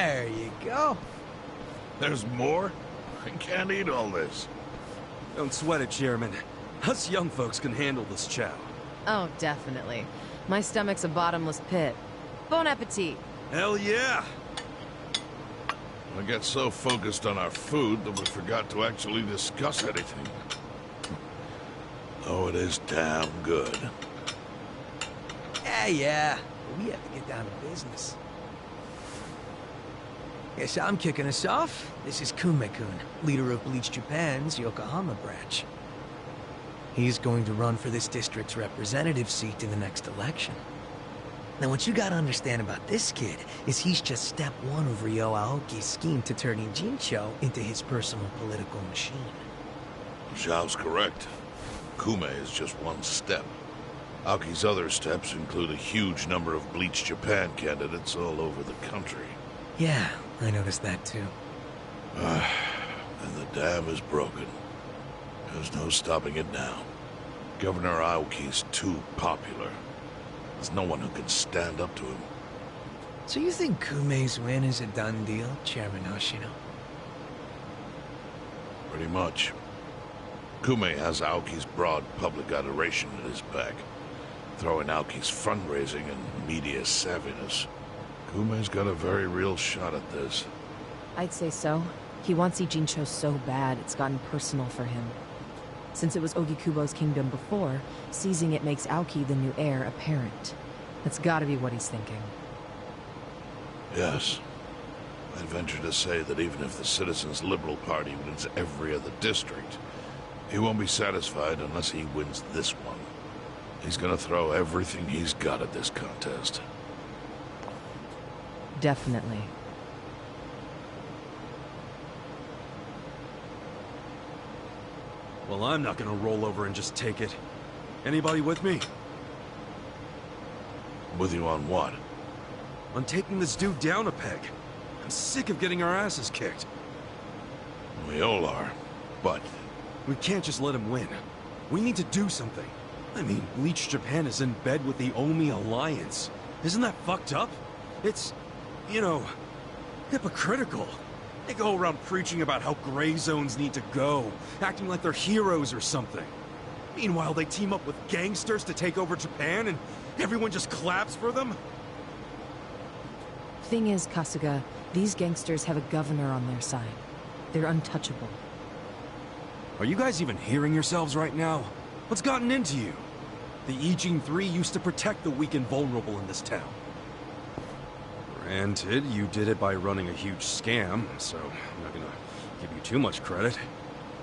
There you go. There's more? I can't eat all this. Don't sweat it, Chairman. Us young folks can handle this chow. Oh, definitely. My stomach's a bottomless pit. Bon appetit. Hell yeah! I got so focused on our food that we forgot to actually discuss anything. Oh, it is damn good. Yeah. But we have to get down to business. Guess I'm kicking us off. This is Kume-kun, leader of Bleach Japan's Yokohama branch. He's going to run for this district's representative seat in the next election. Now, what you gotta understand about this kid is he's just step one of Ryo Aoki's scheme to turning Jincho into his personal political machine. Zhao's correct. Kume is just one step. Aoki's other steps include a huge number of Bleach Japan candidates all over the country. Yeah, I noticed that too. And the dam is broken. There's no stopping it now. Governor Aoki's too popular. There's no one who can stand up to him. So you think Kume's win is a done deal, Chairman Hoshino? Pretty much. Kume has Aoki's broad public adoration at his back. Throwing Aoki's fundraising and media savviness. Kume's got a very real shot at this. I'd say so. He wants Ijincho so bad, it's gotten personal for him. Since it was Ogikubo's kingdom before, seizing it makes Aoki the new heir apparent. That's gotta be what he's thinking. Yes. I'd venture to say that even if the Citizens' Liberal Party wins every other district, he won't be satisfied unless he wins this one. He's gonna throw everything he's got at this contest. Definitely. Well, I'm not gonna roll over and just take it. Anybody with me? With you on what? On taking this dude down a peg. I'm sick of getting our asses kicked. We all are, but... We can't just let him win. We need to do something. I mean, Bleach Japan is in bed with the Omi Alliance. Isn't that fucked up? It's, you know, hypocritical. They go around preaching about how gray zones need to go, acting like they're heroes or something. Meanwhile, they team up with gangsters to take over Japan, and everyone just claps for them? Thing is, Kasuga, these gangsters have a governor on their side. They're untouchable. Are you guys even hearing yourselves right now? What's gotten into you? The Ijin 3 used to protect the weak and vulnerable in this town. Granted, you did it by running a huge scam, so I'm not gonna give you too much credit.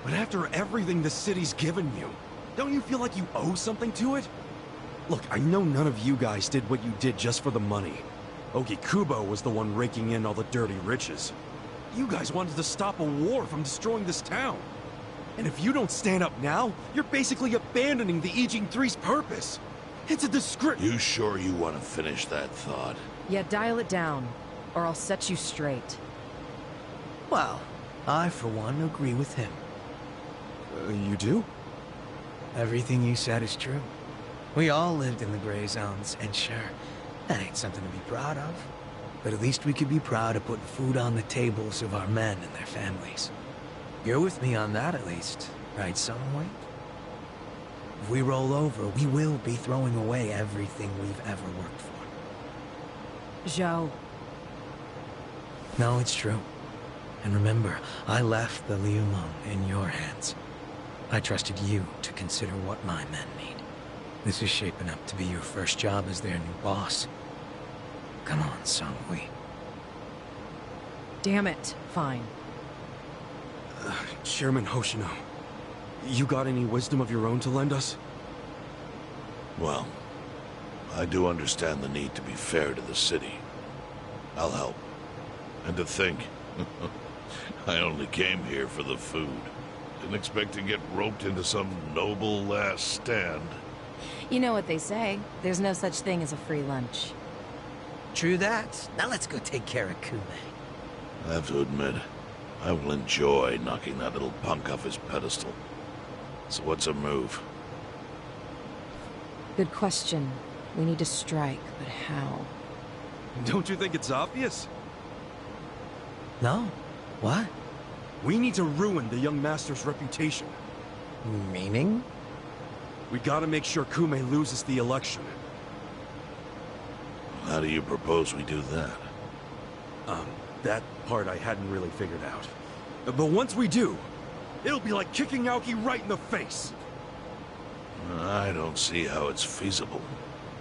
But after everything the city's given you, don't you feel like you owe something to it? Look, I know none of you guys did what you did just for the money. Ogikubo was the one raking in all the dirty riches. You guys wanted to stop a war from destroying this town. And if you don't stand up now, you're basically abandoning the Ijin 3's purpose. It's a disgrace. You sure you want to finish that thought? Yeah, dial it down, or I'll set you straight. Well, I, for one, agree with him. You do? Everything you said is true. We all lived in the gray zones, and sure, that ain't something to be proud of. But at least we could be proud of putting food on the tables of our men and their families. You're with me on that, at least, right, Sunway? If we roll over, we will be throwing away everything we've ever worked for. Zhao. No, it's true. And remember, I left the Liumang in your hands. I trusted you to consider what my men need. This is shaping up to be your first job as their new boss. Come on, Sungwi. Damn it. Fine. Chairman Hoshino, you got any wisdom of your own to lend us? Well, I do understand the need to be fair to the city. I'll help. And to think, I only came here for the food. Didn't expect to get roped into some noble last stand. You know what they say. There's no such thing as a free lunch. True that. Now let's go take care of Kume. I have to admit, I will enjoy knocking that little punk off his pedestal. So what's a move? Good question. We need to strike, but how? Don't you think it's obvious? No? What? We need to ruin the young master's reputation. Meaning? We gotta make sure Kume loses the election. How do you propose we do that? That part I hadn't really figured out. But once we do, it'll be like kicking Aoki right in the face. I don't see how it's feasible.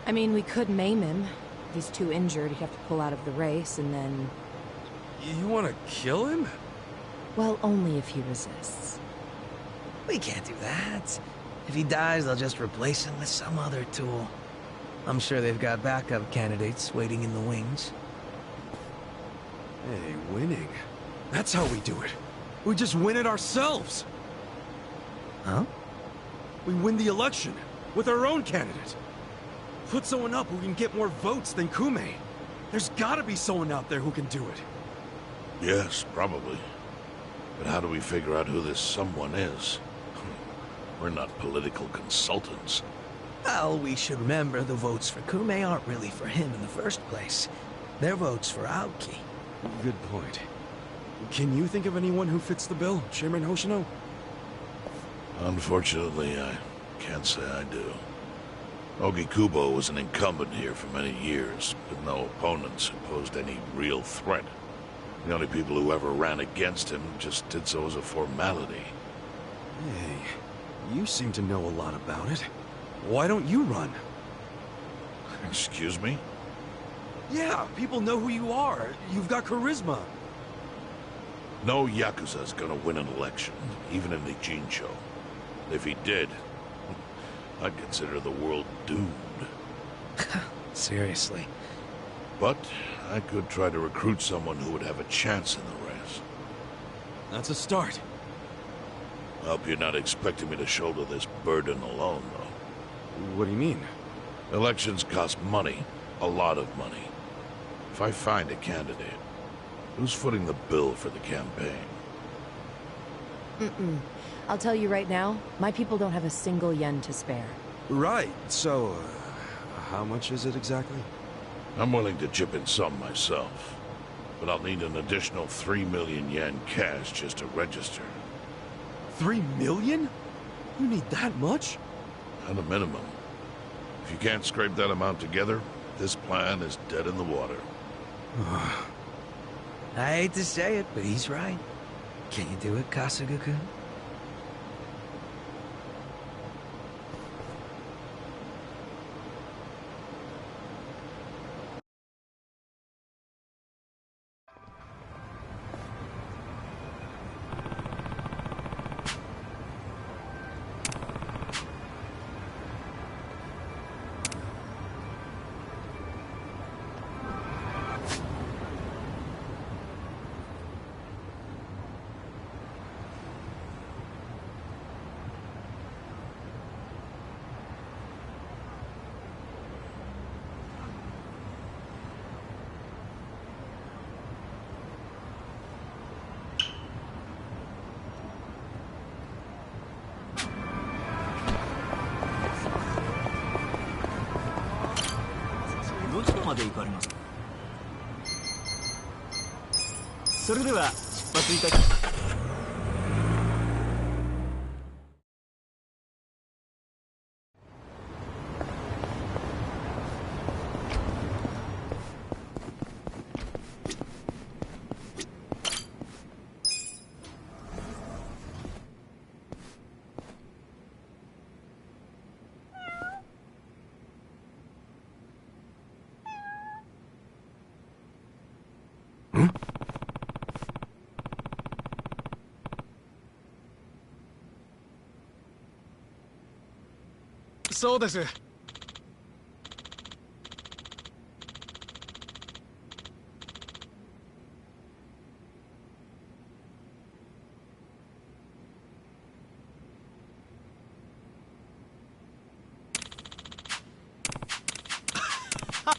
I mean, we could maim him. If he's too injured, he'd have to pull out of the race, and then... You wanna kill him? Well, only if he resists. We can't do that. If he dies, they'll just replace him with some other tool. I'm sure they've got backup candidates waiting in the wings. Hey, winning. That's how we do it. We just win it ourselves. Huh? We win the election with our own candidate. Put someone up who can get more votes than Kume. There's gotta be someone out there who can do it. Yes, probably. But how do we figure out who this someone is? We're not political consultants. Well, we should remember the votes for Kume aren't really for him in the first place. They're votes for Aoki. Good point. Can you think of anyone who fits the bill, Chairman Hoshino? Unfortunately, I can't say I do. Ogikubo was an incumbent here for many years, with no opponents who posed any real threat. The only people who ever ran against him just did so as a formality. Hey, you seem to know a lot about it. Why don't you run? Excuse me? Yeah, people know who you are. You've got charisma. No Yakuza's gonna win an election, even in the Jincho. If he did, I'd consider the world doomed. Seriously. But I could try to recruit someone who would have a chance in the race. That's a start. I hope you're not expecting me to shoulder this burden alone, though. What do you mean? Elections cost money. A lot of money. If I find a candidate, who's footing the bill for the campaign? I'll tell you right now, my people don't have a single yen to spare. Right, so, how much is it exactly? I'm willing to chip in some myself, but I'll need an additional 3 million yen cash just to register. 3 million? You need that much? At a minimum. If you can't scrape that amount together, this plan is dead in the water. I hate to say it, but he's right. Can you do it, Kasuga-kun?そうです。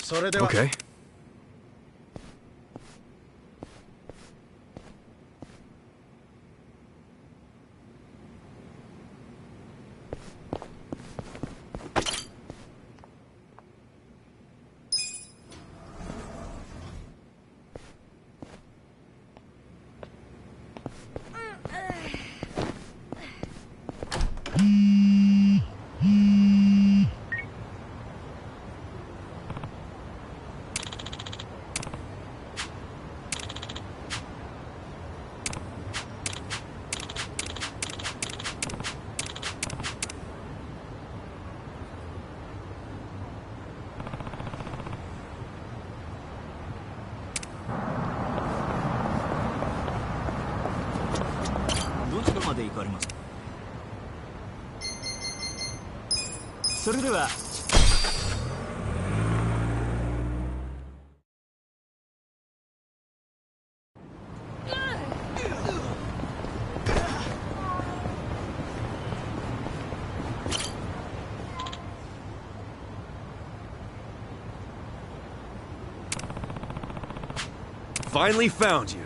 それでは。Okay. かれます。それでは。Finally found you.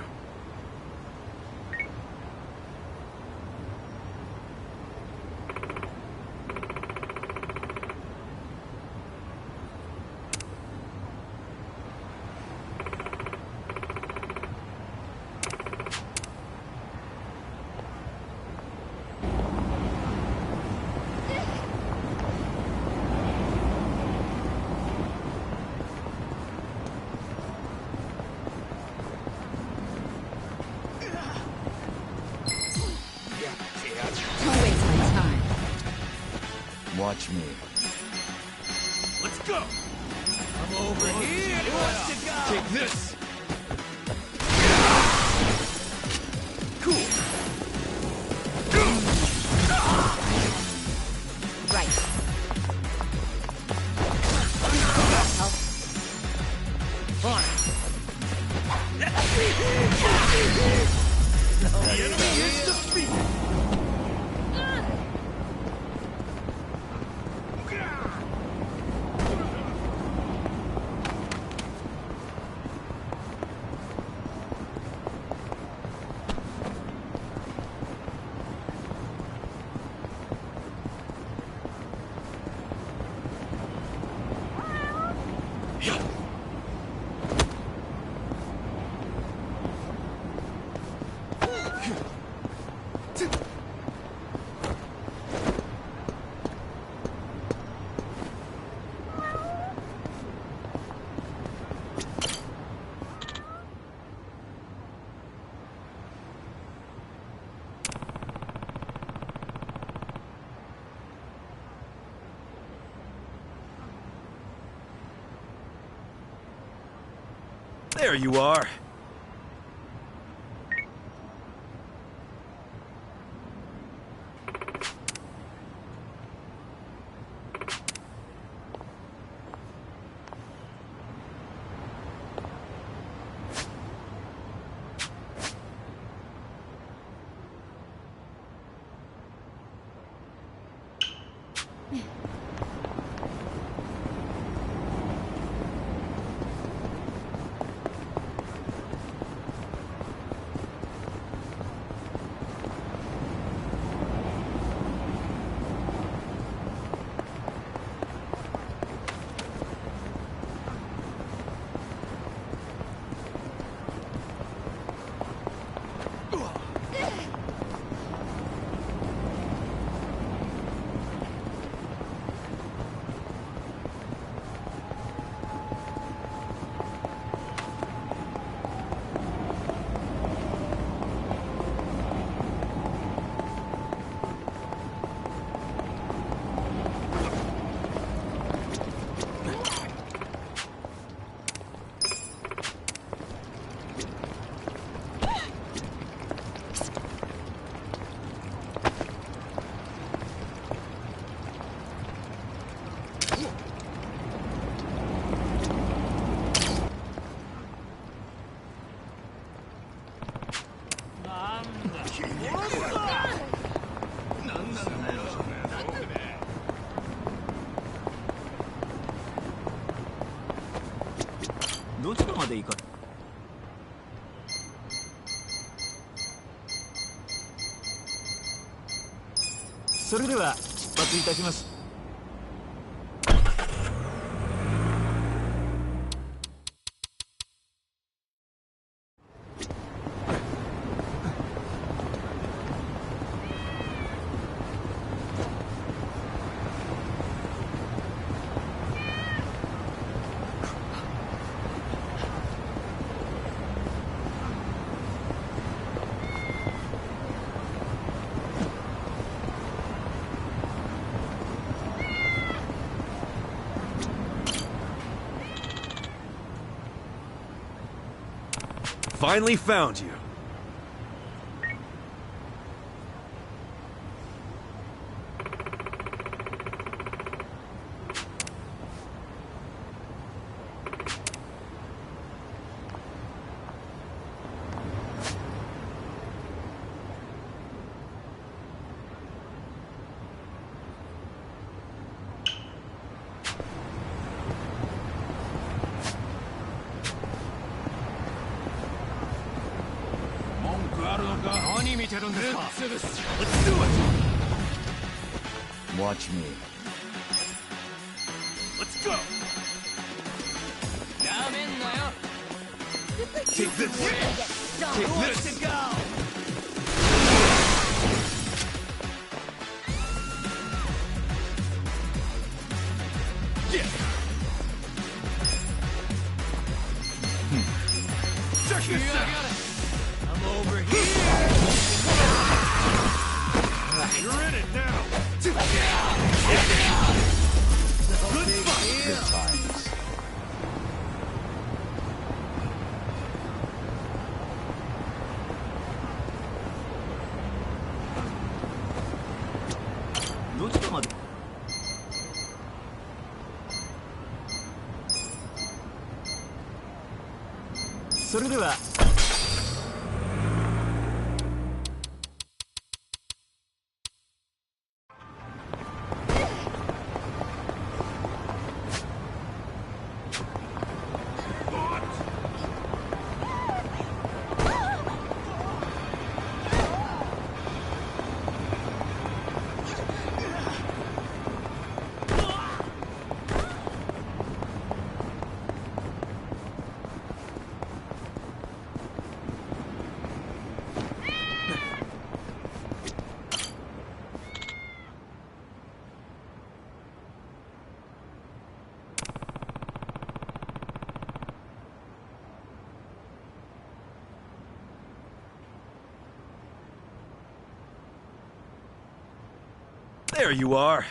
Watch me. Let's go! I'm over here. Who wants to go? Take this! Cool! Right. Help. The enemy is defeated! There you are.どちらまで行か。それでは出発いたします。Finally found you. Watch me. Let's go! Take this! Take this! Yeah! Check this out! I'm over here! You're in it now! Good fight! Good times. So れでは There you are.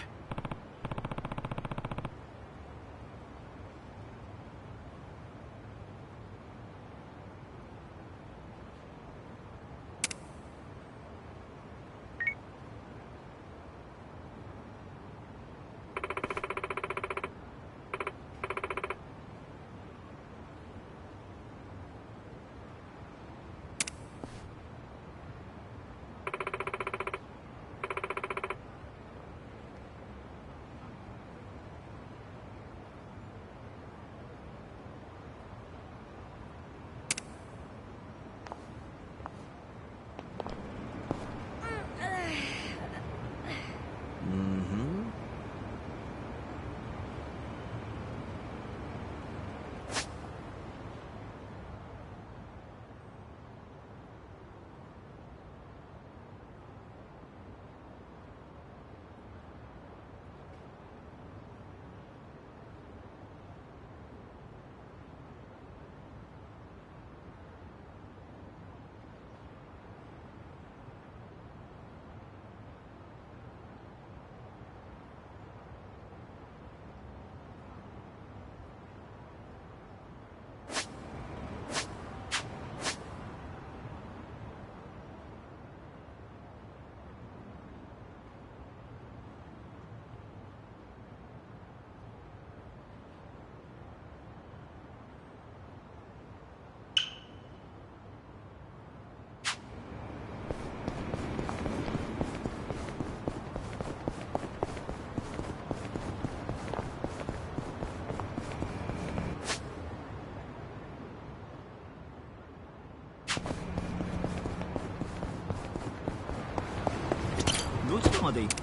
どちらまで行く？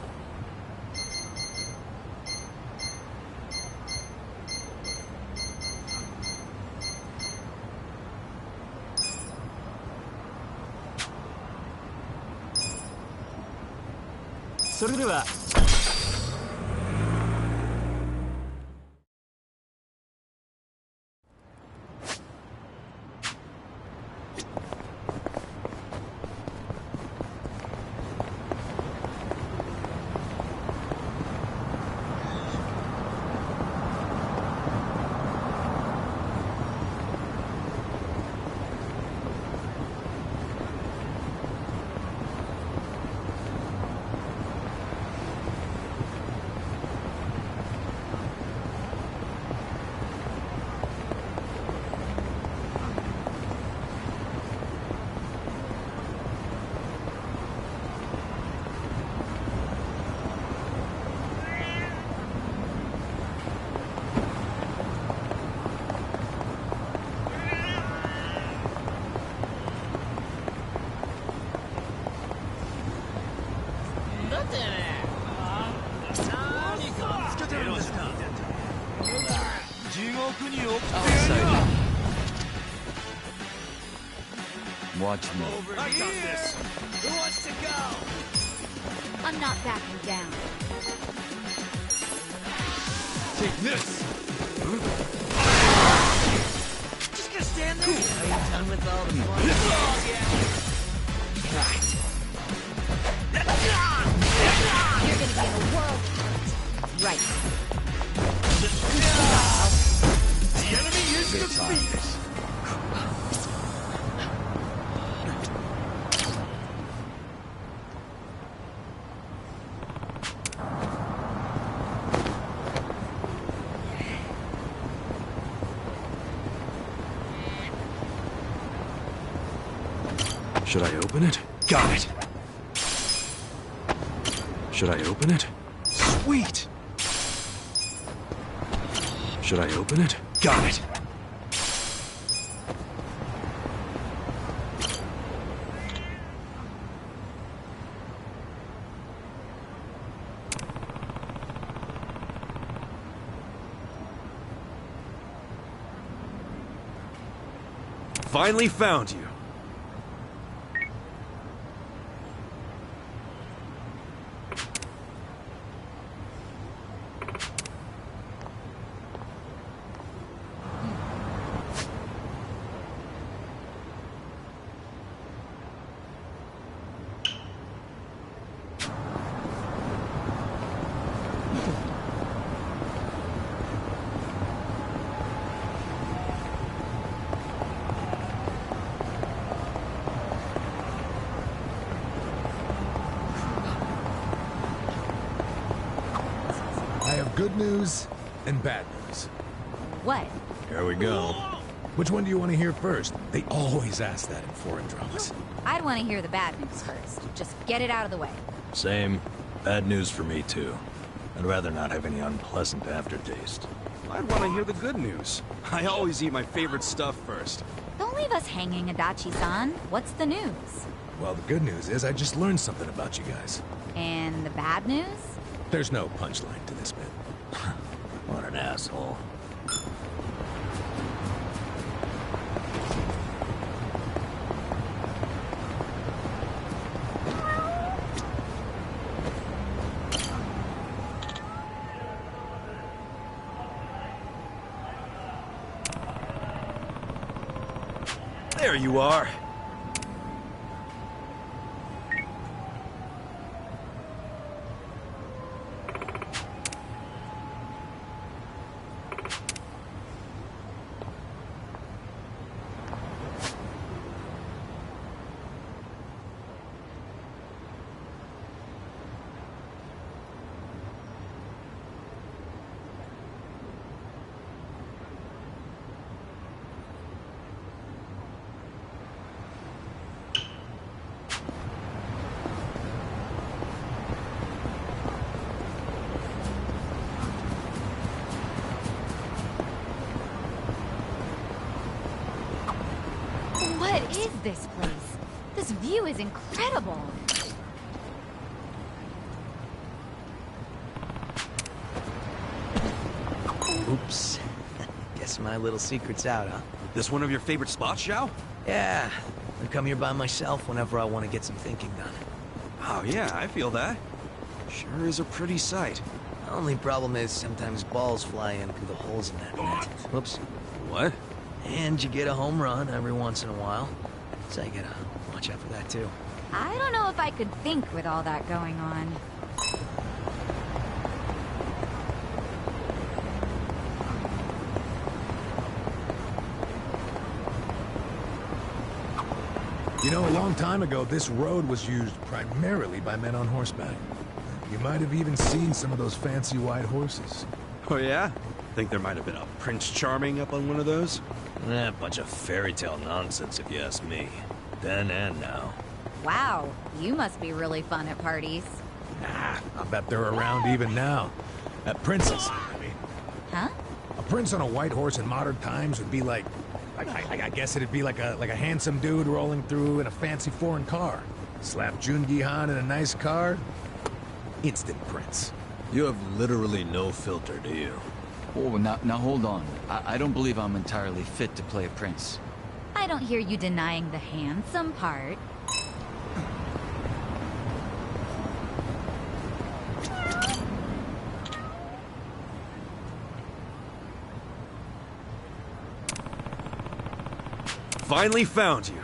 それでは Watch me. Over I got here! this. Who wants to go? I'm not backing down. Take this. Just gonna stand there? Are you done with all the fun? Oh, yeah. You're gonna be in a world of hurt. Right. The enemy is defeated. Should I open it? Got it. Should I open it? Sweet! Should I open it? Got it. Finally found you. I have good news and bad news. What? Here we go. Which one do you want to hear first? They always ask that in foreign dramas. I'd want to hear the bad news first. Just get it out of the way. Same. Bad news for me, too. I'd rather not have any unpleasant aftertaste. I'd want to hear the good news. I always eat my favorite stuff first. Don't leave us hanging, Adachi-san. What's the news? Well, the good news is I just learned something about you guys. And the bad news? There's no punchline to this bit. What an asshole. There you are. What is this place? This view is incredible. Oops. Guess my little secret's out, huh? This one of your favorite spots, Xiao? Yeah. I come here by myself whenever I want to get some thinking done. Oh yeah, I feel that. Sure is a pretty sight. The only problem is sometimes balls fly in through the holes in that net. Whoops. What? And you get a home run every once in a while. So you gotta watch out for that too. I don't know if I could think with all that going on. You know, a long time ago, this road was used primarily by men on horseback. You might have even seen some of those fancy white horses. Oh yeah? Think there might have been a Prince Charming up on one of those? A bunch of fairy tale nonsense, if you ask me. Then and now. Wow, you must be really fun at parties. Nah, I bet they're around even now. Princes, I mean. Huh? A prince on a white horse in modern times would be like I guess it'd be like a handsome dude rolling through in a fancy foreign car. Slap Jungi Han in a nice car. Instant prince. You have literally no filter, do you? Oh, now hold on. I don't believe I'm entirely fit to play a prince. I don't hear you denying the handsome part. Finally found you.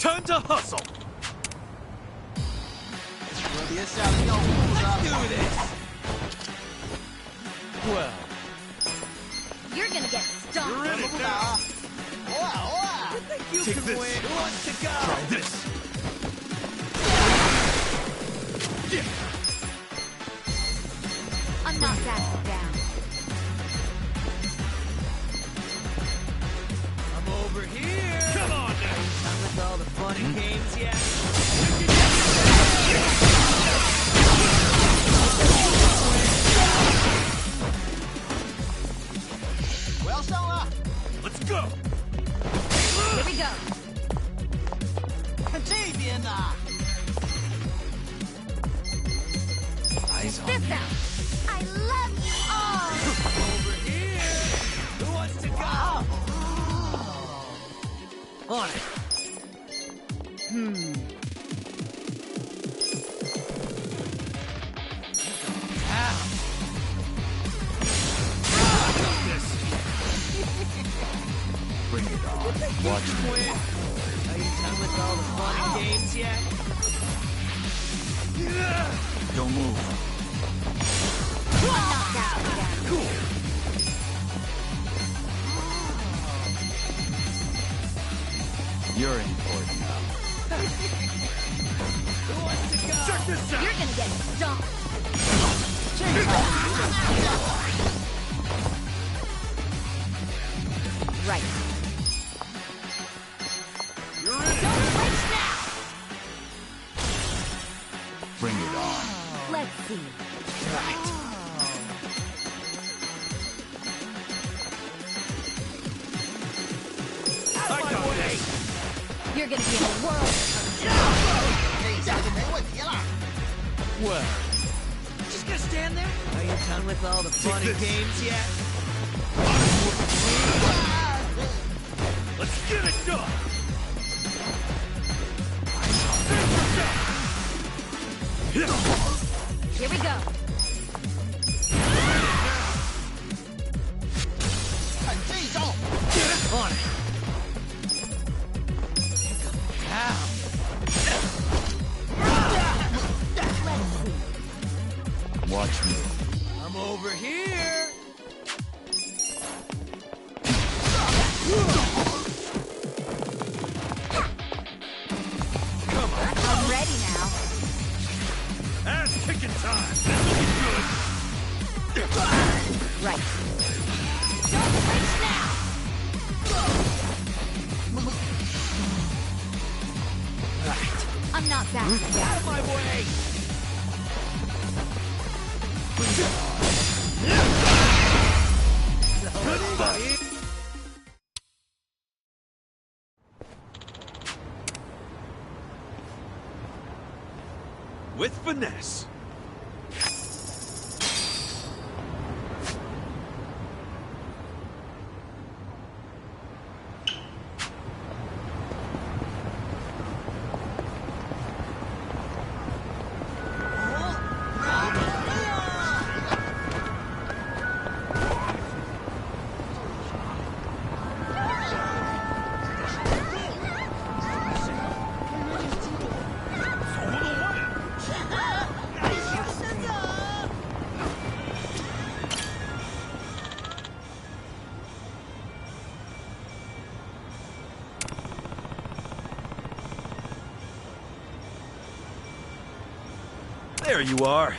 Time to hustle! Let's do this! Well... You're gonna get stomped. You're in it now! You Take can this. win! Who wants to go? Try this! I'm not backing down. I'm over here! Come on now! Done with all the fun and games yet? Well, Let's go! Here we go. Eyes on This out. I love you all. over here! Who wants to go? On it! Bring it on. Watch me. Are you done with all the fun and games yet? Don't move. I'm not backing down. You're important now. Who wants to go? Check this out! You're gonna get stomped. Right. You're in it! Don't flinch now. Bring it on. Let's see. Out of my way! You're gonna be in a whirl. Well, just gonna stand there? Are you done with all the fun and this. games yet? Let's get it done! Here we go. On it! Watch me. I'm over here! I'm ready now. Ass kicking time! This'll be good! Right. Don't flinch now. I'm not backing Out down. of my way! Good fight! With finesse. There you are.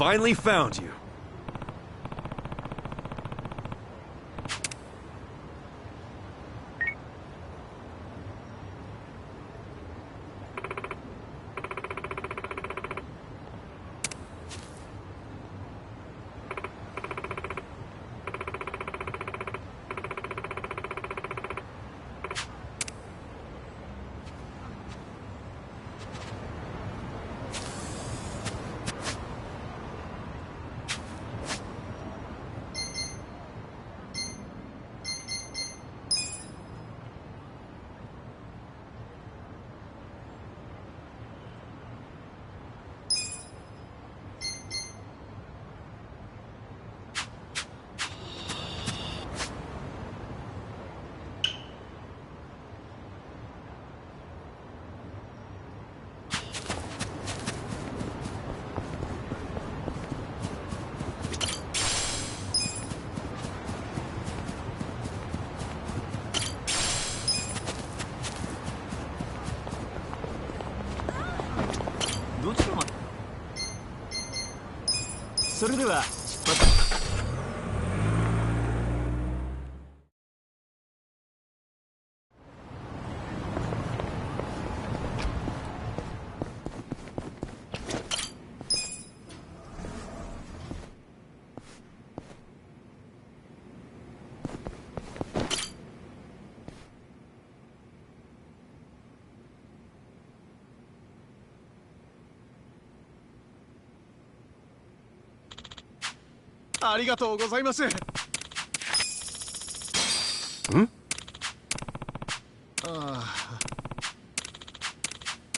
Finally found you.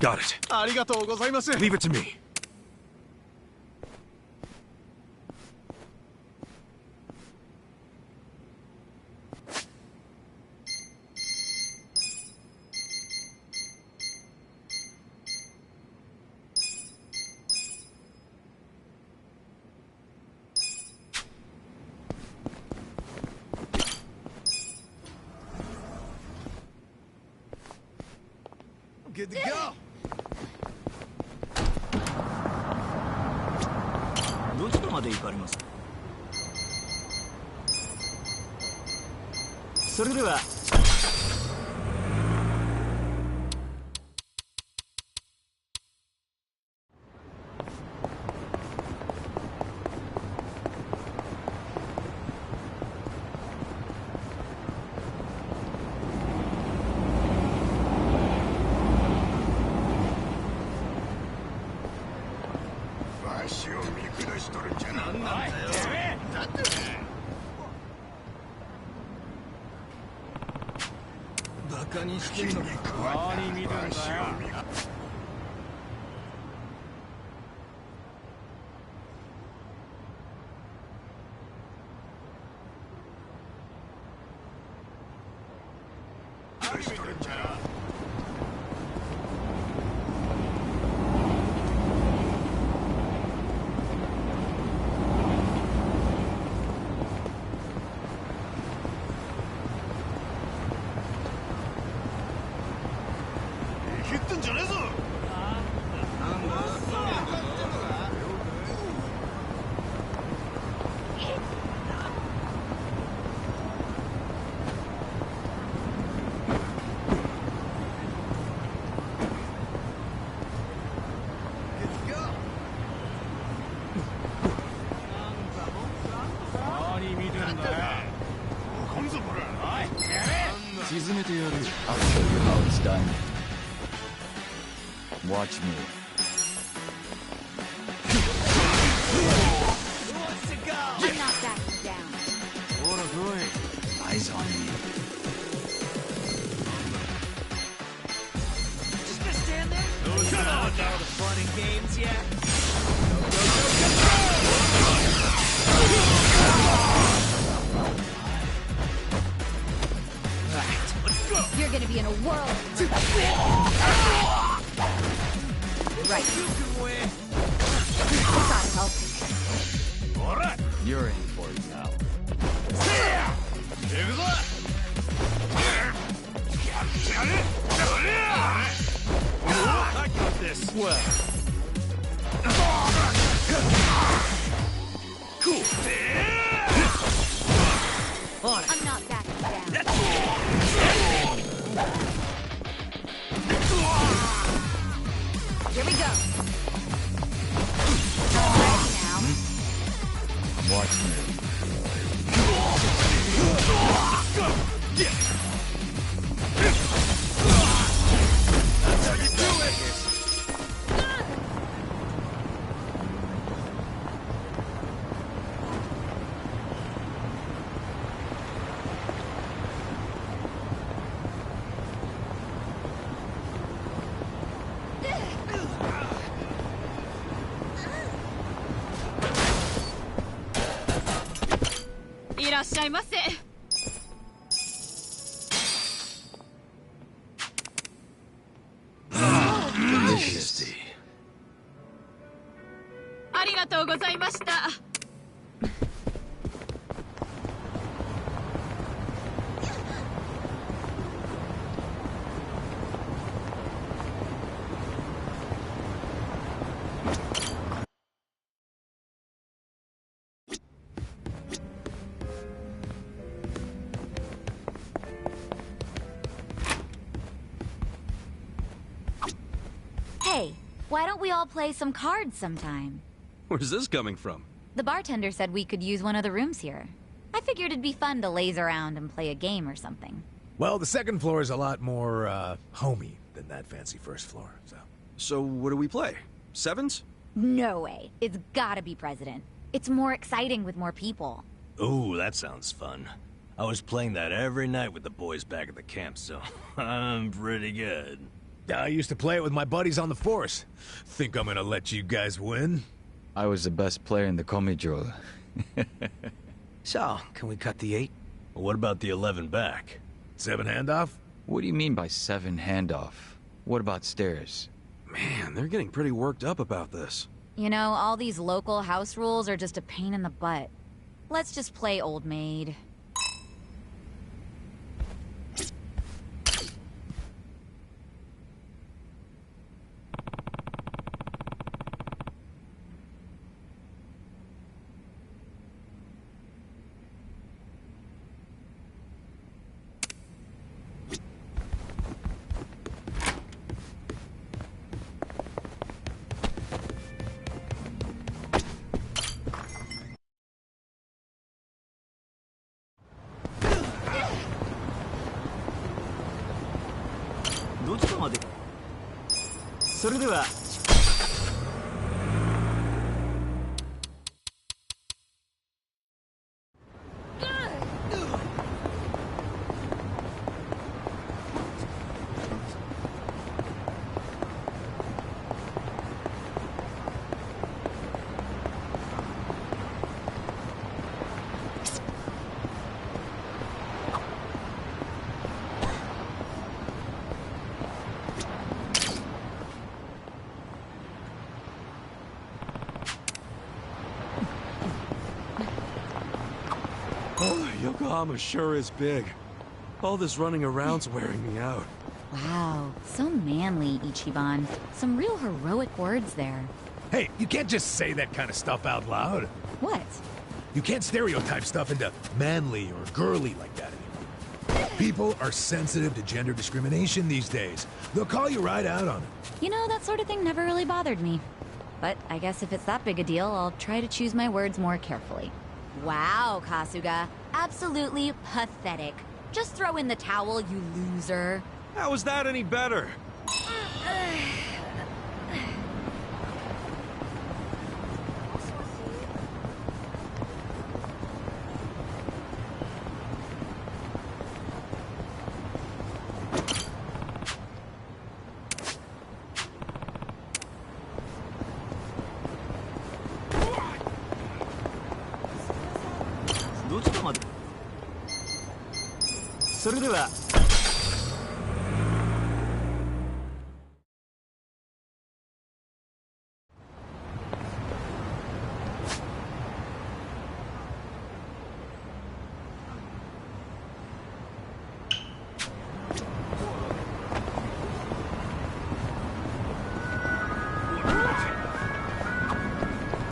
Got it. Leave it to me. Good to go. どちらまで行かれます？それでは。バカにしてみろ。何見るんだよ。I'll show you how it's done. Watch me. Who wants to go? I'm not backing down. Eyes on me. Just gonna stand there? Shut up! All the fun and games, yeah? You're gonna be in a whirl. Right. You can win. Gotta help. You're in for it now. I got this. Well, Cool. On it. I'm not backing down. Here we go. I'm ready now. watch me. That's how you do it. Delicious. ありがとうございました。 Hey, why don't we all play some cards sometime? Where's this coming from? The bartender said we could use one of the rooms here. I figured it'd be fun to laze around and play a game or something. Well, the second floor is a lot more, homey than that fancy first floor, so... So what do we play? Sevens? No way. It's gotta be President. It's more exciting with more people. Ooh, that sounds fun. I was playing that every night with the boys back at the camp, so I'm pretty good. I used to play it with my buddies on the force. Think I'm gonna let you guys win? I was the best player in the Komijol. So, can we cut the 8? What about the 11 back? 7 handoff? What do you mean by 7 handoff? What about stairs? Man, they're getting pretty worked up about this. You know, all these local house rules are just a pain in the butt. Let's just play Old Maid. Oh, Yokohama sure is big. All this running around's wearing me out. Wow, so manly, Ichiban. Some real heroic words there. Hey, you can't just say that kind of stuff out loud. What? You can't stereotype stuff into manly or girly like that anymore. People are sensitive to gender discrimination these days. They'll call you right out on it. You know, that sort of thing never really bothered me. But I guess if it's that big a deal, I'll try to choose my words more carefully. Wow, Kasuga. Absolutely pathetic. Just throw in the towel, you loser. How is that any better?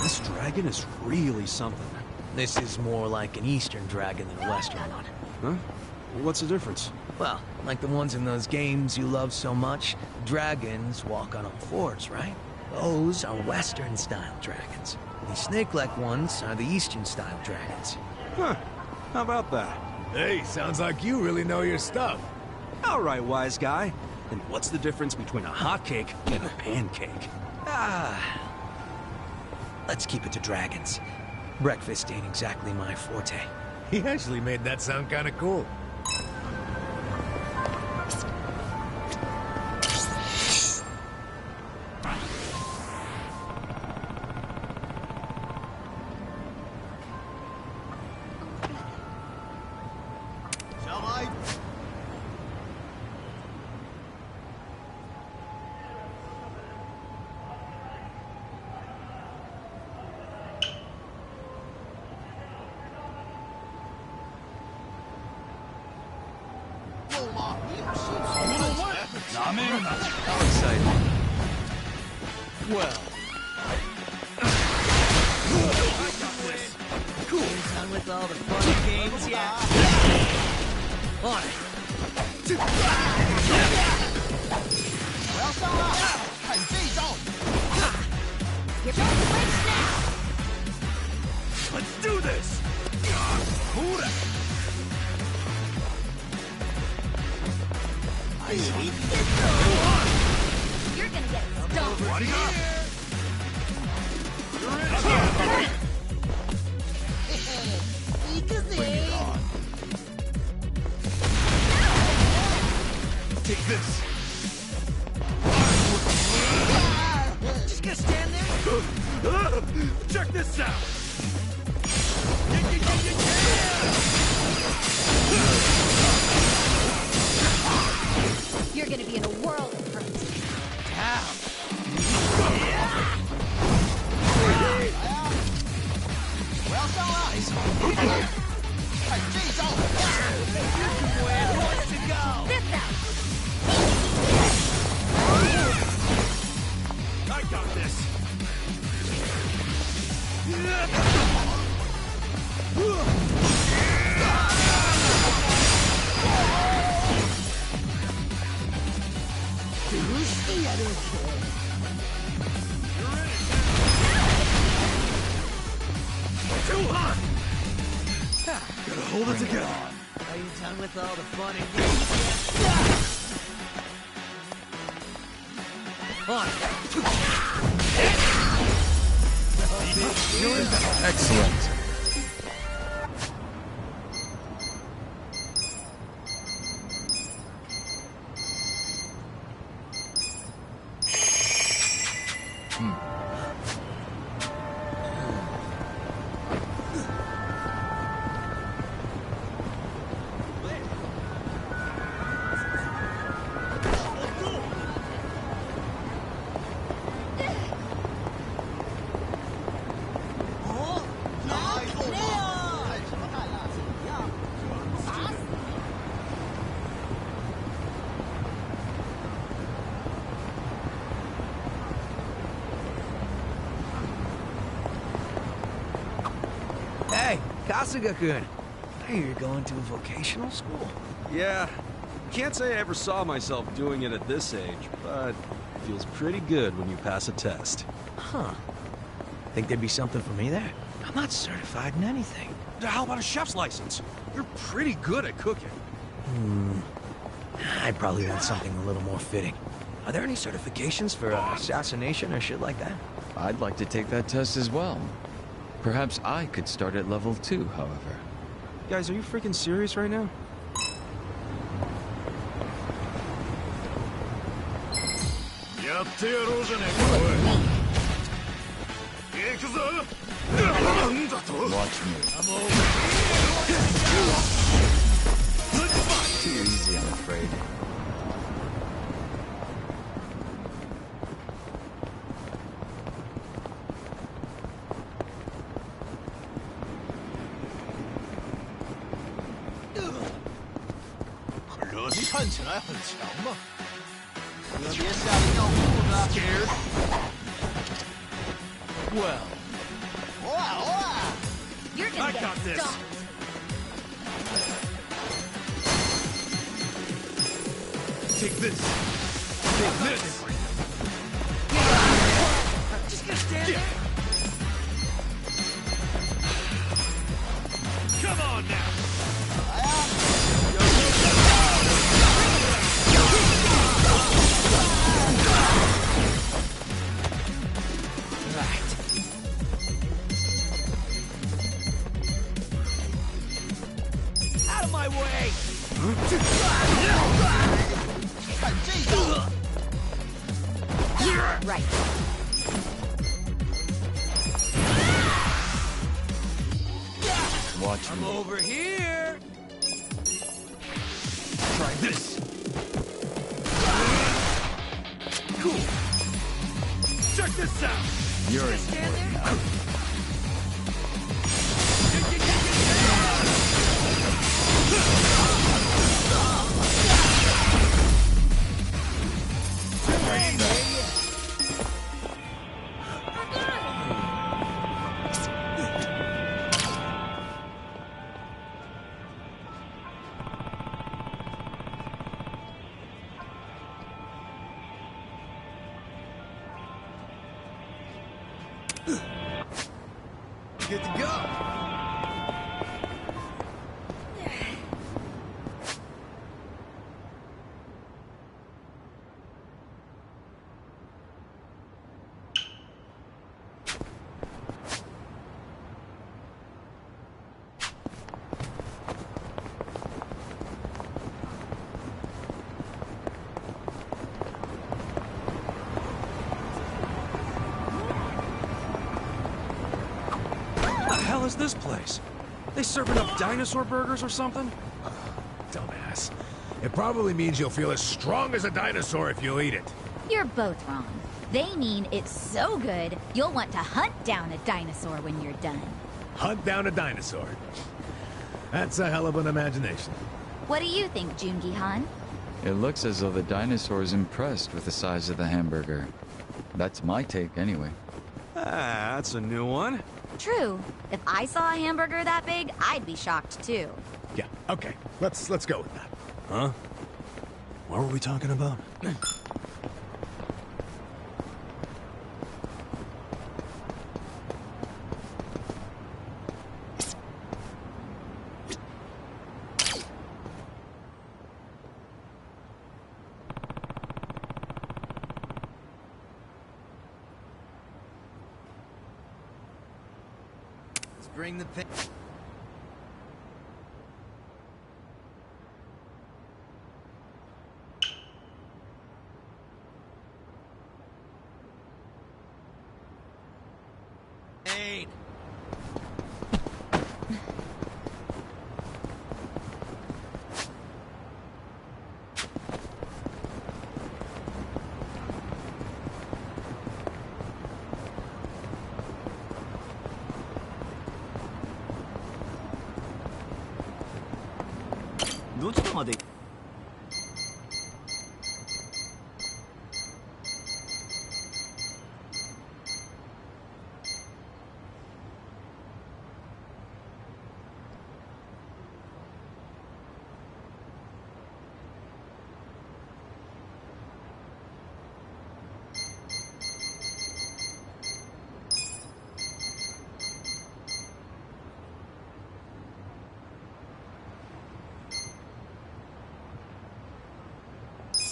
This dragon is really something. This is more like an Eastern dragon than a Western one. Huh? What's the difference? Well, like the ones in those games you love so much, dragons walk on all fours, right? Those are Western-style dragons. The snake-like ones are the Eastern-style dragons. Huh. How about that? Hey, sounds like you really know your stuff. All right, wise guy. And what's the difference between a hotcake and a pancake? Let's keep it to dragons. Breakfast ain't exactly my forte. He actually made that sound kind of cool. How exciting. Well. Cool. Done with all the fun games yet? On it. Get back the brakes now! Let's do this! You're gonna get stumped. What do you got? Take this. Just gonna stand there? Check this out! You're gonna be in a world of hurt. This out! I got this! Too hot! Gotta hold it together. Are you done with all the fun and games yet? Excellent. Kasuga-kun, I hear you're going to a vocational school. Yeah, can't say I ever saw myself doing it at this age, but it feels pretty good when you pass a test. Huh. Think there'd be something for me there? I'm not certified in anything. How about a chef's license? You're pretty good at cooking. I'd probably want something a little more fitting. Are there any certifications for assassination or shit like that? I'd like to take that test as well. Perhaps I could start at level 2, however. Guys, are you freaking serious right now? Watch me. Too easy, I'm afraid. Well, You're gonna get stomped. Take this. Take this. Just gonna stand there? Come on now. Out of my way! Right. Watch I'm me. over here! Try this. Cool. Check this out. You're Stand important there? now. Good to go. What the hell is this place? They serving up dinosaur burgers or something? Dumbass. It probably means you'll feel as strong as a dinosaur if you eat it. You're both wrong. They mean it's so good, you'll want to hunt down a dinosaur when you're done. Hunt down a dinosaur. That's a hell of an imagination. What do you think, Jungi-han? It looks as though the dinosaur is impressed with the size of the hamburger. That's my take, anyway. Ah, that's a new one. True. If I saw a hamburger that big, I'd be shocked too. Yeah, okay. Let's go with that. Huh? What were we talking about? Let's bring the thing. Hey.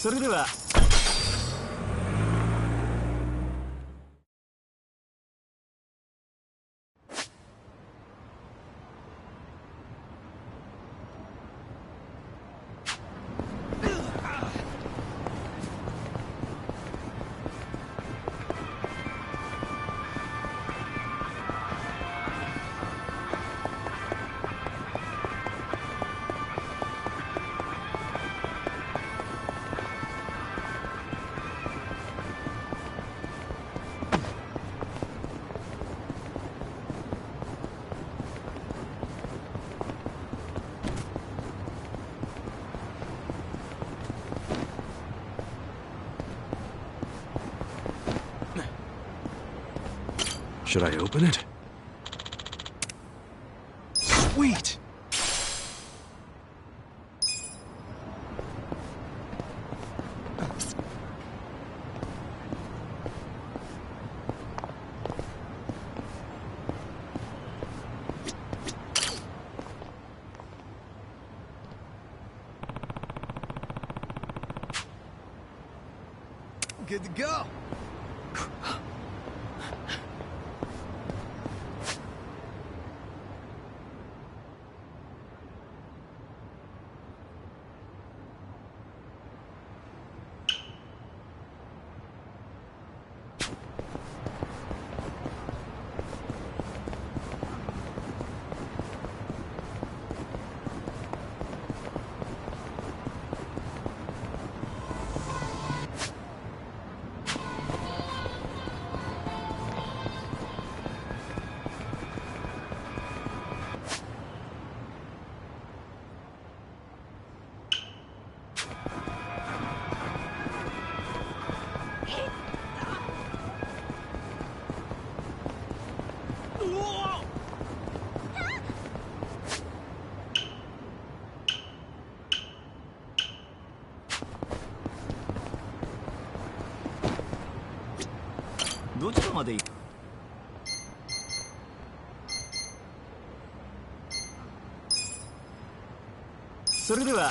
それではShould I open it? Sweet! Good to go. Whoa! どちらまで行く？それでは。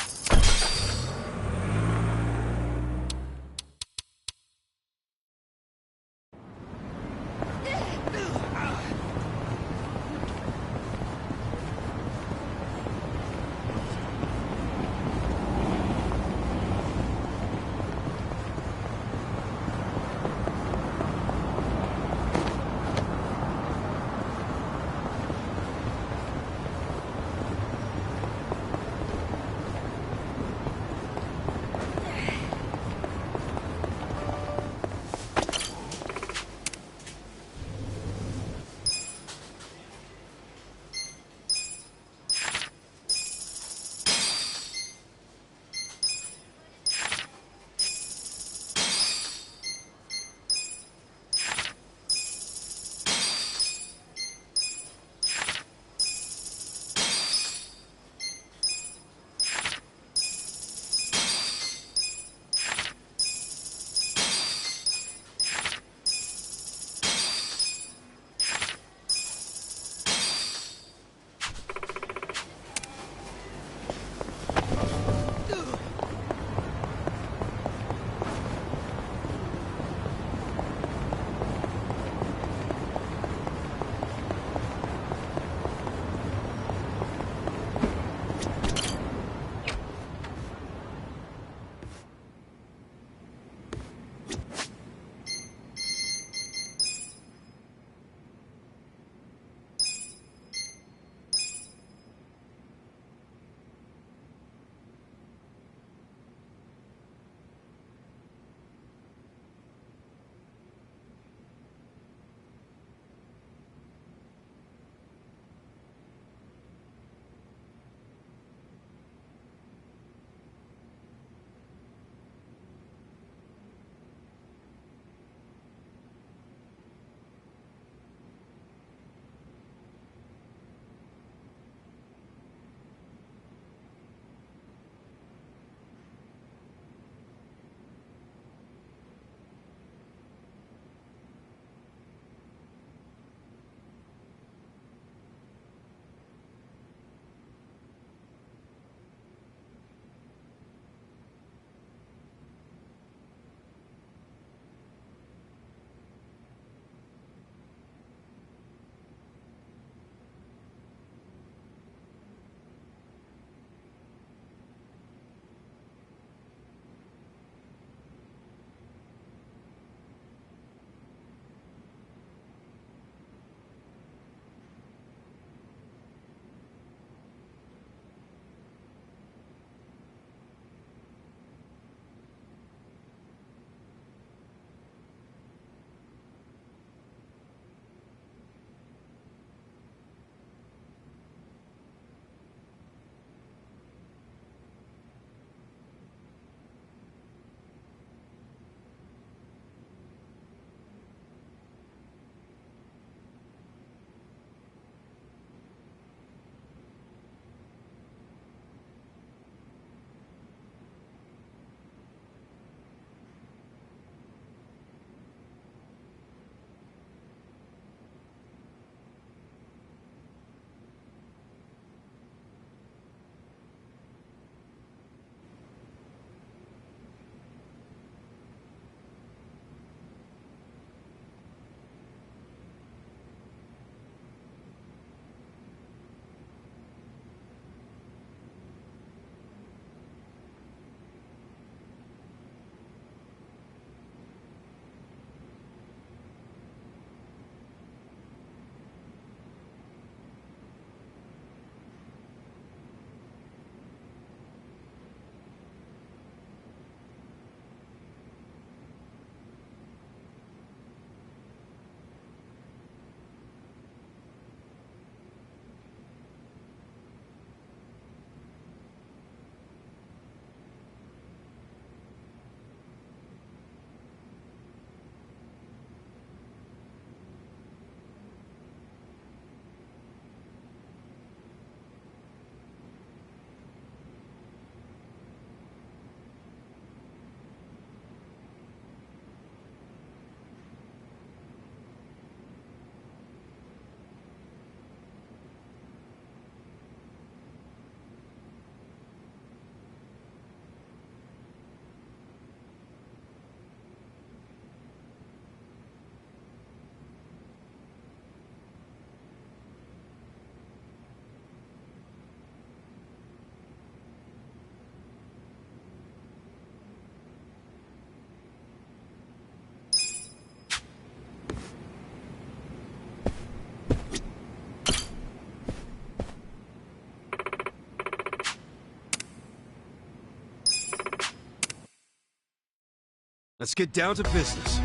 Let's get down to business.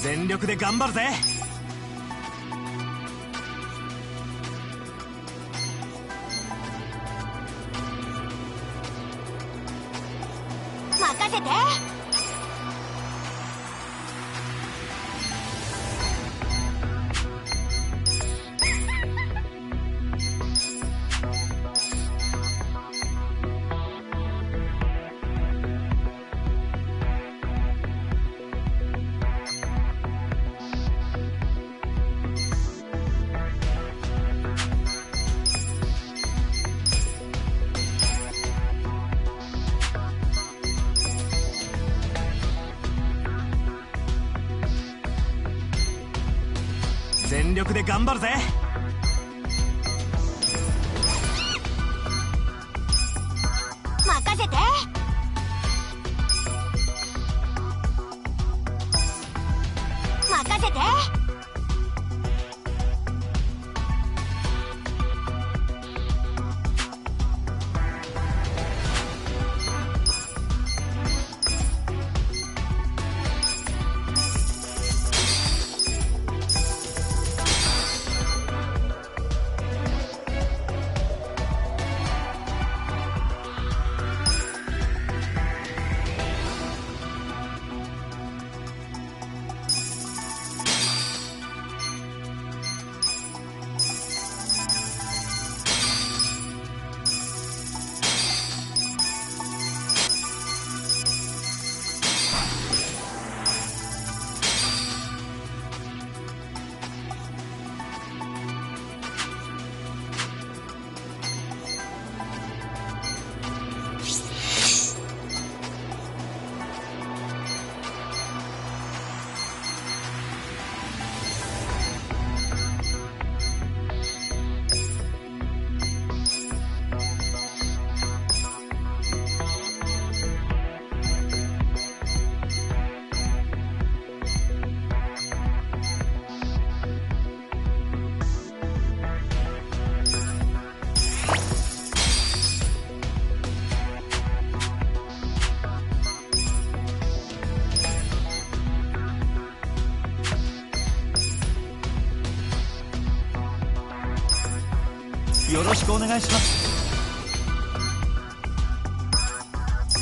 全力で頑張るぜ。任せて。全力で頑張るぜ。任せて。任せて。よろしくお願いします。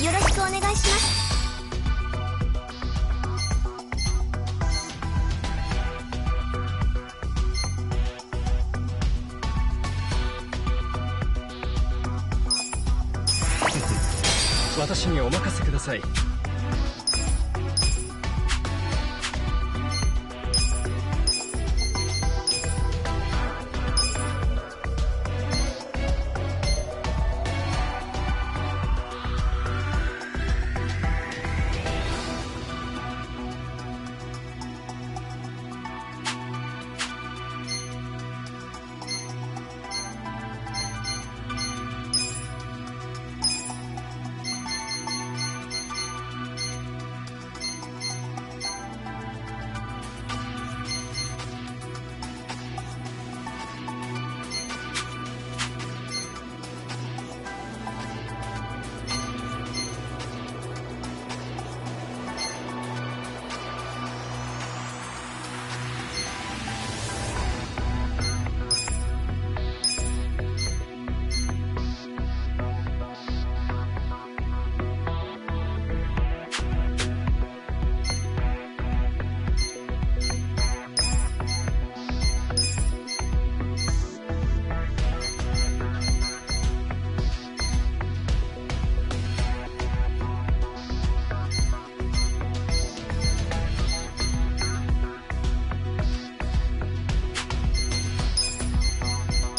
よろしくお願いします。私にお任せください。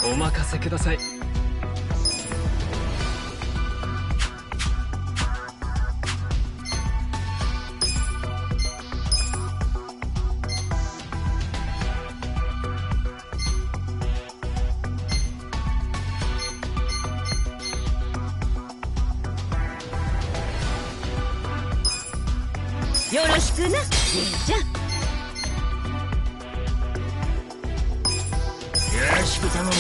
お任せください。よろしくな、姉ちゃん。よろしく頼むわ。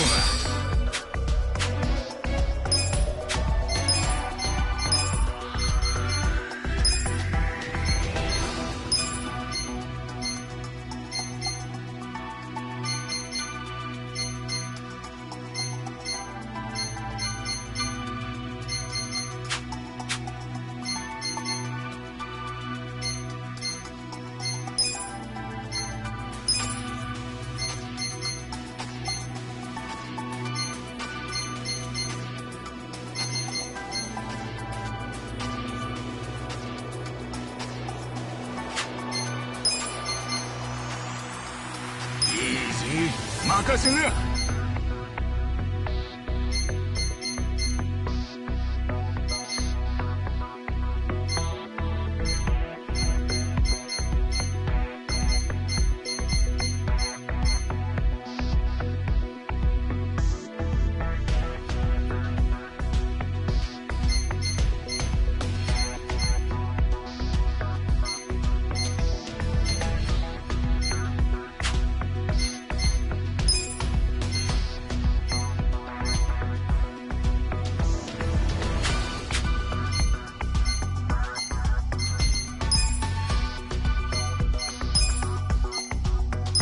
任せな。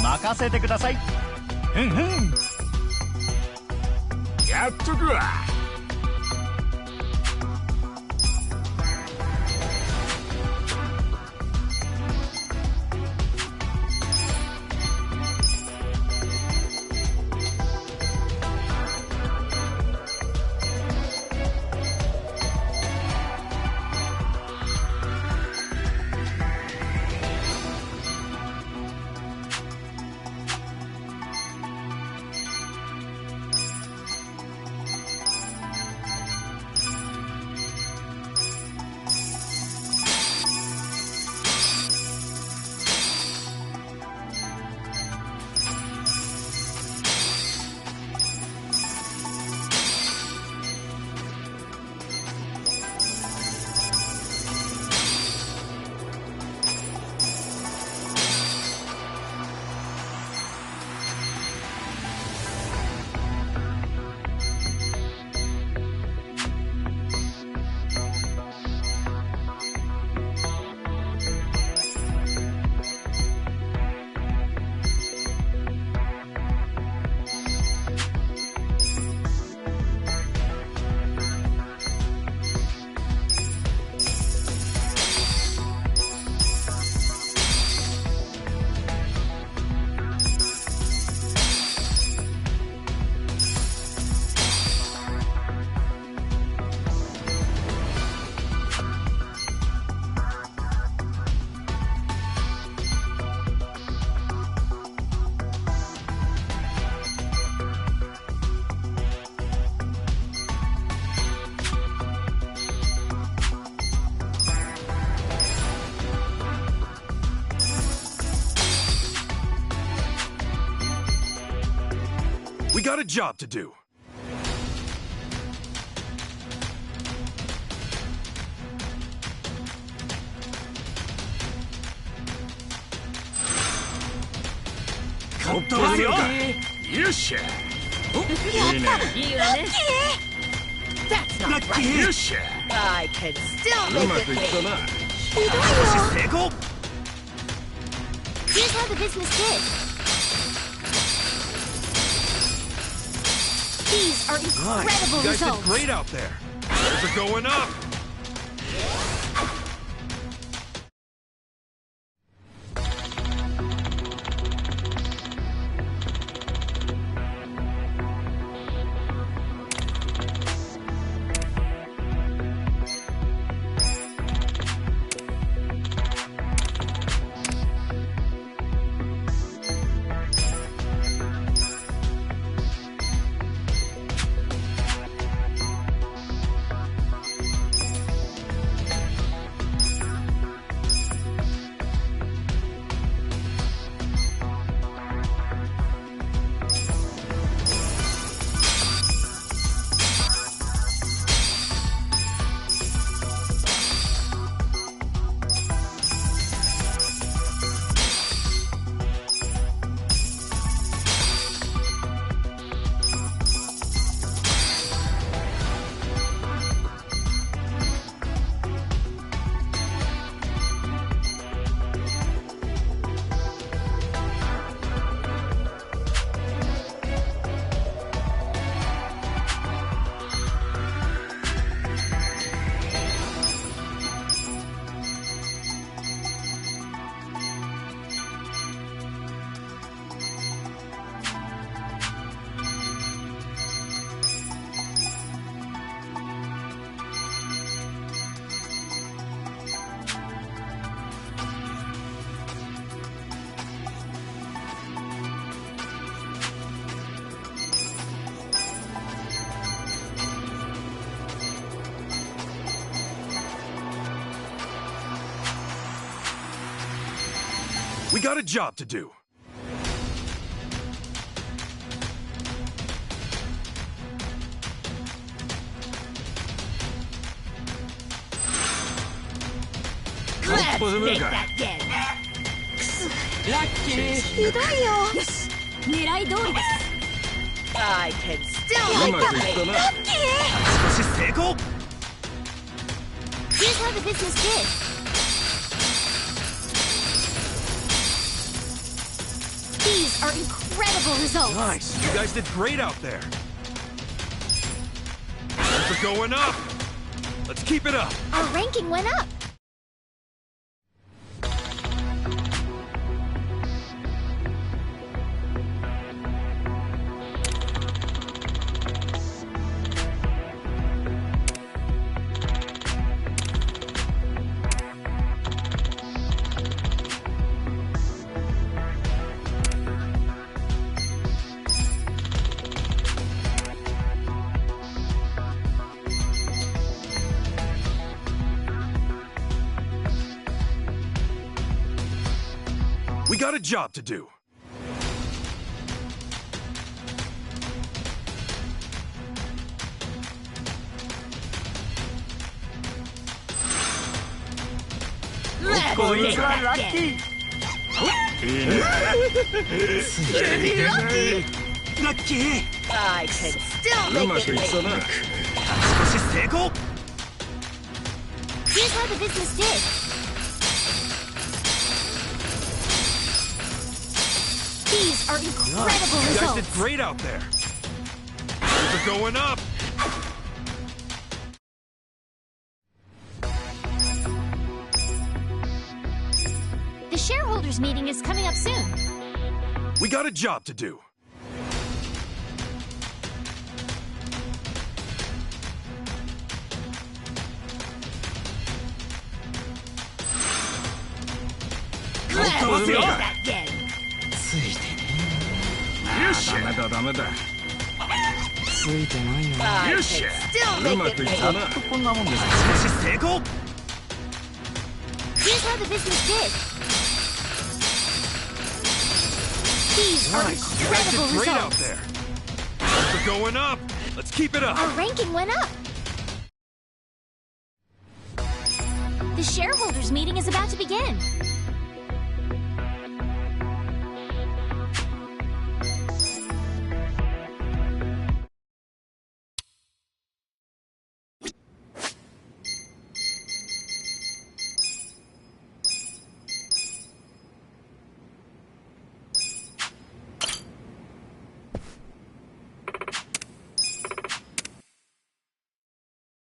任せてください。ふんふん。やっとくわ。We got a job to do. That's not right. I can still make it pay. Here's how the business did. These are incredible Nice. You guys results. did great out there. Those are going up. We got a job to do. Let's make that again. Lucky. ひどいよ。よし、狙い通りです。I can still make it pay. ラッキー。成功。 Here's how the business did. These are incredible results. Nice. You guys did great out there. Those are going up. Let's keep it up. Our ranking went up. We got a job to do. Let's make that again. Lucky. I can still make it pay. Here's how the business did. These are incredible You guys results. did great out there. Those are going up. The shareholders meeting is coming up soon. We got a job to do. Let's make that again. ダメだ。 I can still make it pay. こんなもんです。 Here's how the business did. These are Nice. You guys incredible did great out results. there. are going up! Let's keep it up! Our ranking went up! The shareholders meeting is about to begin.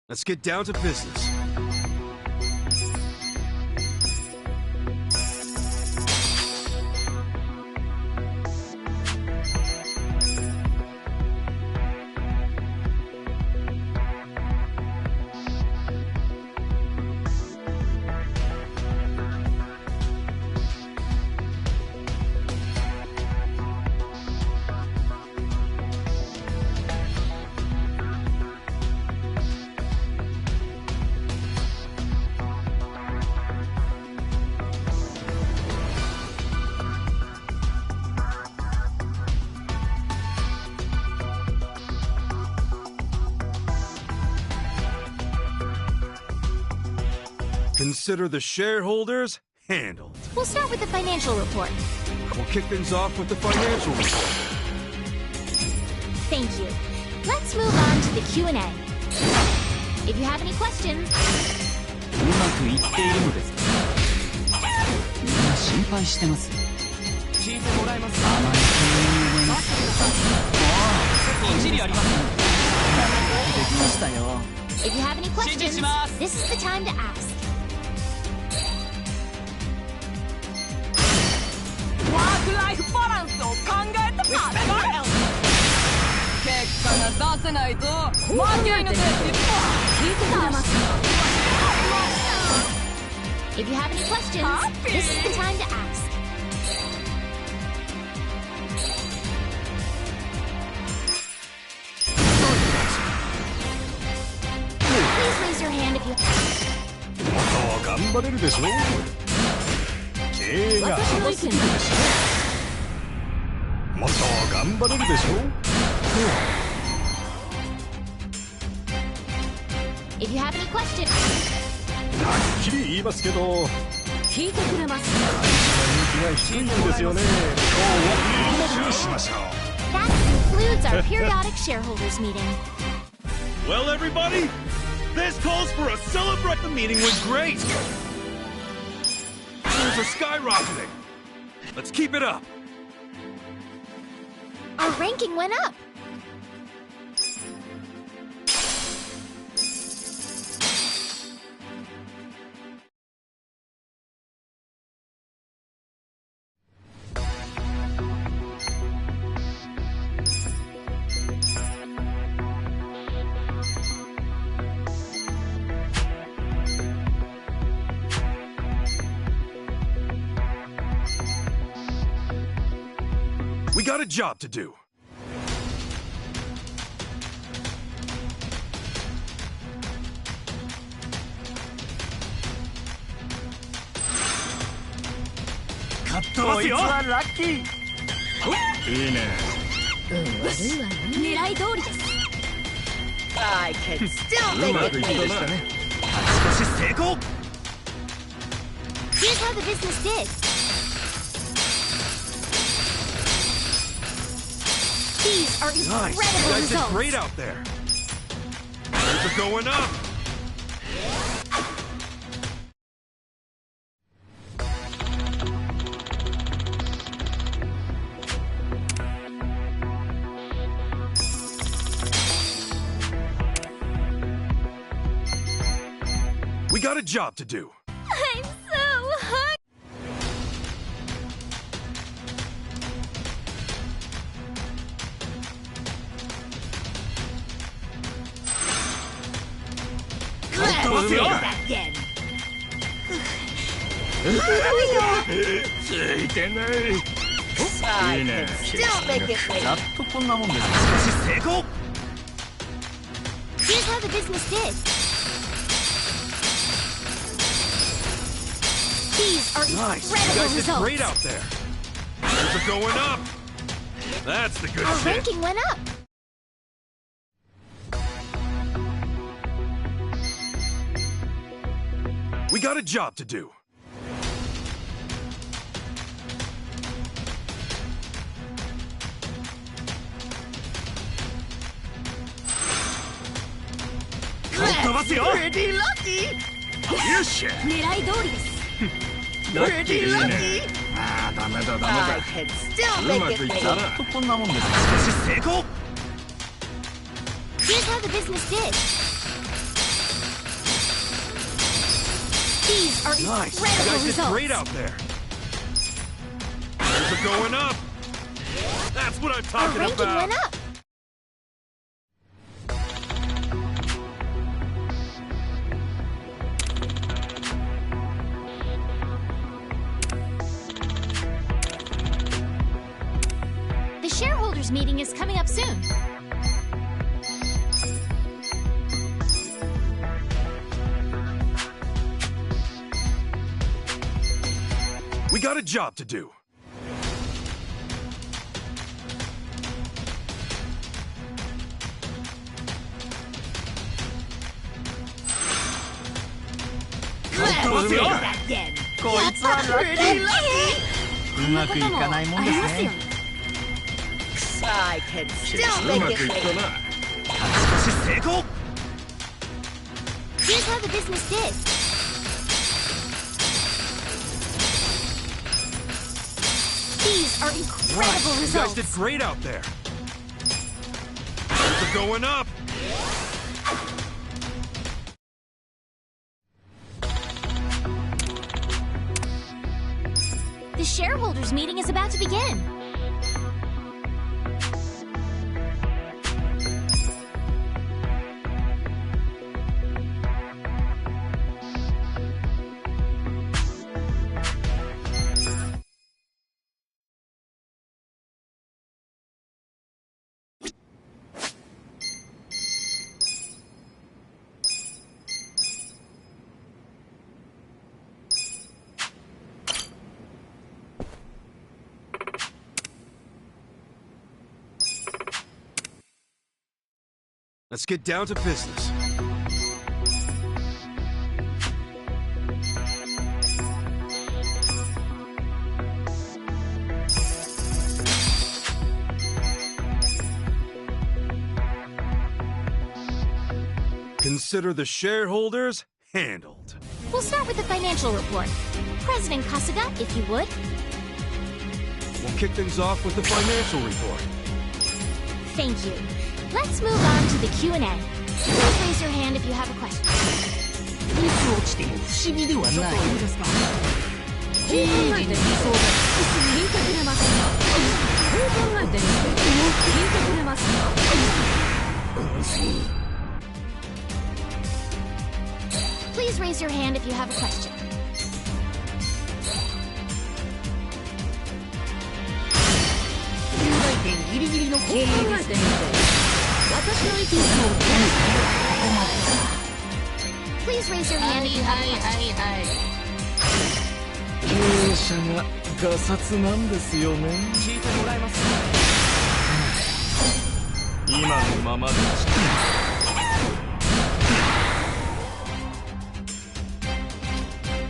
Let's get down to business. Consider the shareholders handled. We'll start with the financial report. We'll kick things off with the financial report. Thank you. Let's move on to the Q&A. If you have any questions... うまくいっているのですか？みんな心配してます。聞いてもらえますか？あまり気に思います。一理あります。できましたよ。If you have any questions, this is the time to ask. ワークライフバランスを考えたからだよ。結果が出せないと負け犬で一聞いてくれますか？ If you have any questions, this is the time to ask. Please raise your hand if you... もっと頑張れるでしょ。経営が甘すぎるでしょ。もっと頑張れるでしょ。If you have any questions... はっきり言いますけど、聞いてくれますか？人気が低いんですよね。今日はみんなでしましょう。 That concludes our periodic shareholders meeting. Well, everybody, this calls for a celebrate. The meeting went great. Shares are skyrocketing. Let's keep it up. Our ranking went up. We got a job to do. I can still make it. Here's how the business did. These are incredible Nice. You guys did results. great out there. Shares are going up. We got a job to do. I'm so hungry. Let's do that again. I can still make it wait. やっとこんなもんです。成功! Here's how the business did. These are Nice. You incredible guys did results. great out there. Shares are going up. That's the good Our shit. ranking went up. We got a job to do. Pretty lucky! よっしゃ狙い通りです。Pretty lucky! ああダメだダメ I だ can still う make ま it くいった pay. なこんなもんです。成功 Here's how the business did. These are Nice. You incredible guys did results. great out there. Things are going up. That's what I'm Our talking ranking about. went up. The shareholders meeting is coming up soon. We got a job to do. Let's do that again. こいつは pretty lucky! うまくいかないもんですね。 I can still う make ま it くいった pay. な 成功 Here's how the business did. These are incredible You guys did results. great out there. Things are going up. The shareholders meeting is about to begin. Let's get down to business. Consider the shareholders handled. We'll start with the financial report. President Kasuga, if you would. We'll kick things off with the financial report. Thank you. Let's move on to the Q&A. Please raise your hand if you have a question. いつ落ちても不思議ではない。いいですか。考えてみそうだ。聞いてくれますか。こう考えてみて。聞いてくれますか。 Please raise your hand if you have a question. 有害点ギリギリの経営ですね。私の意見を Please raise your hand if you have a question. 経営者がガサツなんですよね。聞いてもらえますか。今のままでした。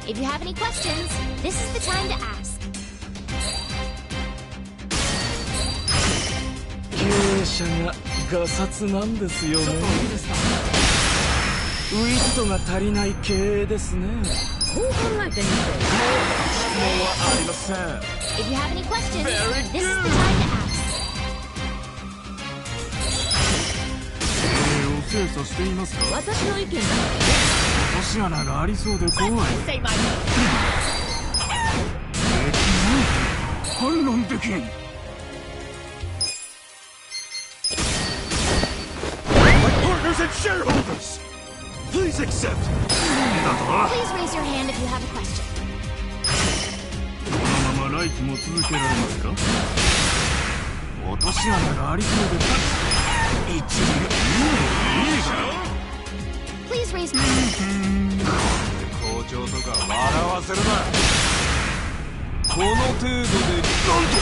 If you have any questions, this is the time to ask. 経営者がガサツなんですよね。ウィットが足りない経営ですね。こう考えてみて。質問はありません。 If you have any questions, this is the time to ask. 経営を精査していますか。私の意見だ。落とし穴がありそうで怖い。 Say my 反論できん。 My partners and shareholders! Please accept! Please raise your hand if you have a question. このまま来期も続けられますか。落とし穴がありそうで一理がいいか。 Please raise 校長とか笑わせるな。この程度でなんと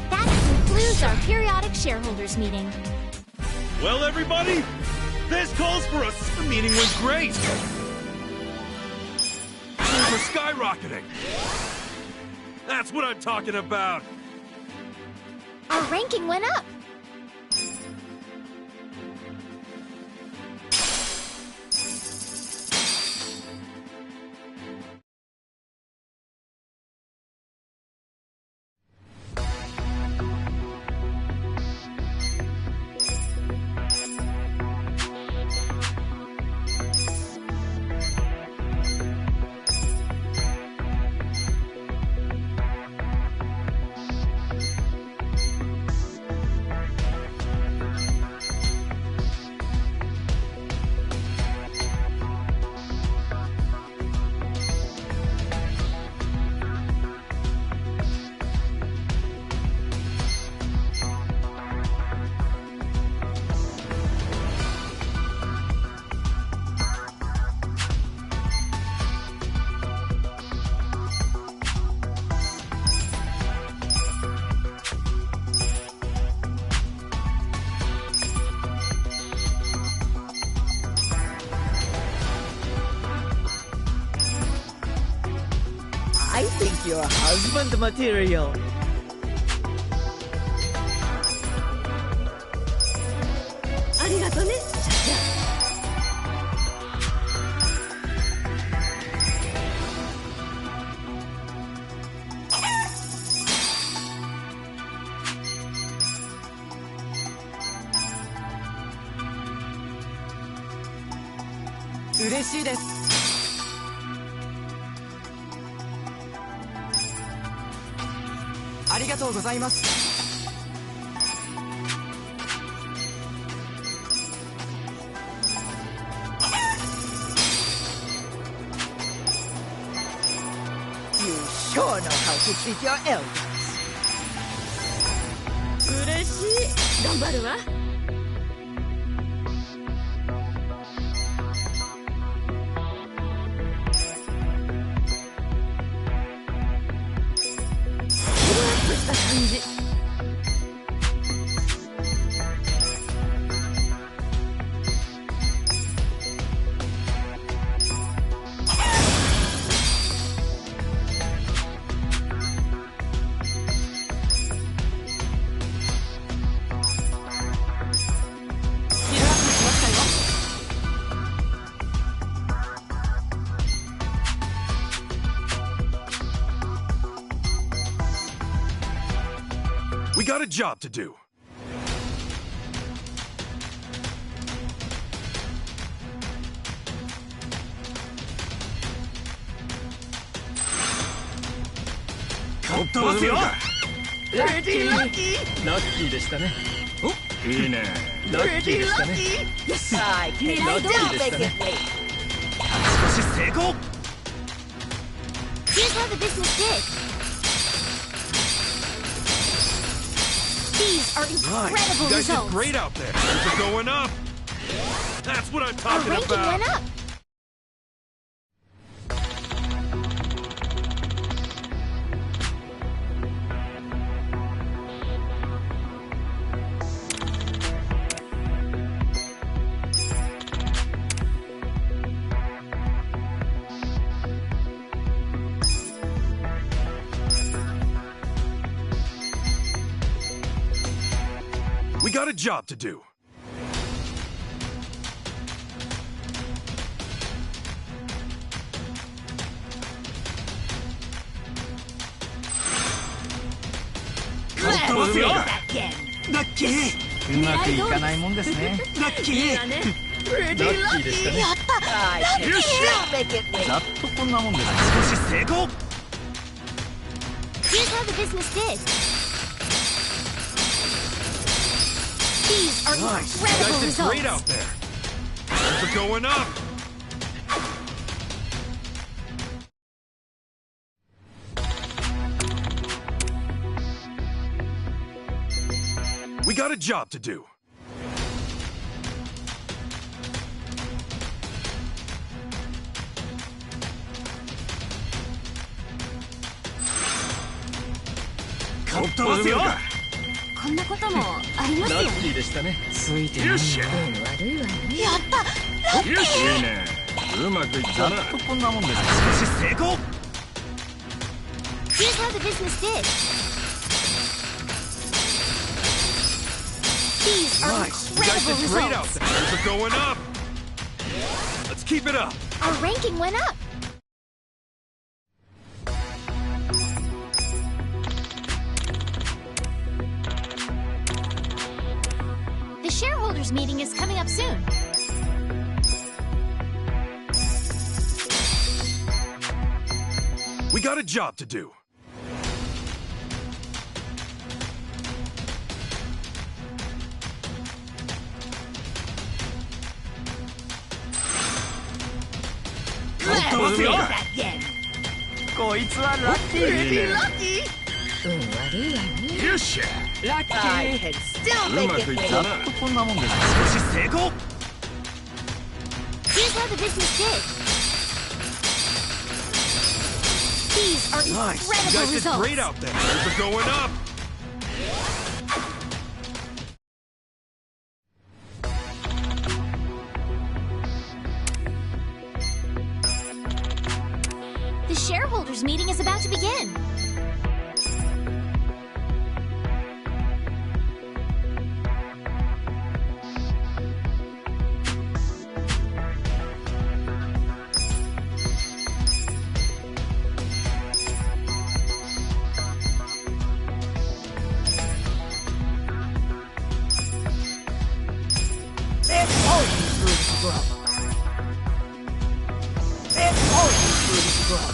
That concludes our periodic shareholders meeting. everybody? This calls for a meeting with grace. We're skyrocketing. That's what I'm talking about. Our ranking went up. I think you're husband material. Arigato ne, Chacha. 嬉しいです。ありがとうございます。You sure know how to treat your elders. 嬉しい。頑張るわ。We got a job to do. Pretty lucky! Lucky でしたね。お、いいね。Pretty lucky! I can now make it wait. 少し成功。Here's how the business did. These are incredible nice. You guys results. did great out there. Things are going up. That's what I'm Our talking ranking about. went up. We got a job to do. Lucky! うまくいかないもんですね。ラッキーだね。Pretty lucky でしたね。やった。I can still make it wait. ざっとこんなもんですね。少し成功。Here's how the business did. These are Nice. You guys incredible did results. great out there. Things are going up. We got a job to do. こんなこともありますよね。ラッキーでしたね。ついてないよっしゃ。悪いわね。やったラッキー。よし。いいね。うまくいったな。こんなもんです。少し成功。 Here's how the business did. These are Nice. You guys incredible did great out results. there. Things are going up. Let's keep it up. Our ranking went up. The shareholders meeting is coming up soon. We got a job to do. Let's do that again. こいつはラッキー。 Pretty lucky. 悪いわね。よっしゃ。 Lucky. I can still う make ま it くいっ big. たな。こんなもんです。少し成功。 Here's how the business did. These are Nice. You incredible guys did results. great out there. Things are going up. The shareholders meeting is about to begin. There's always room to grow. There's always room to grow.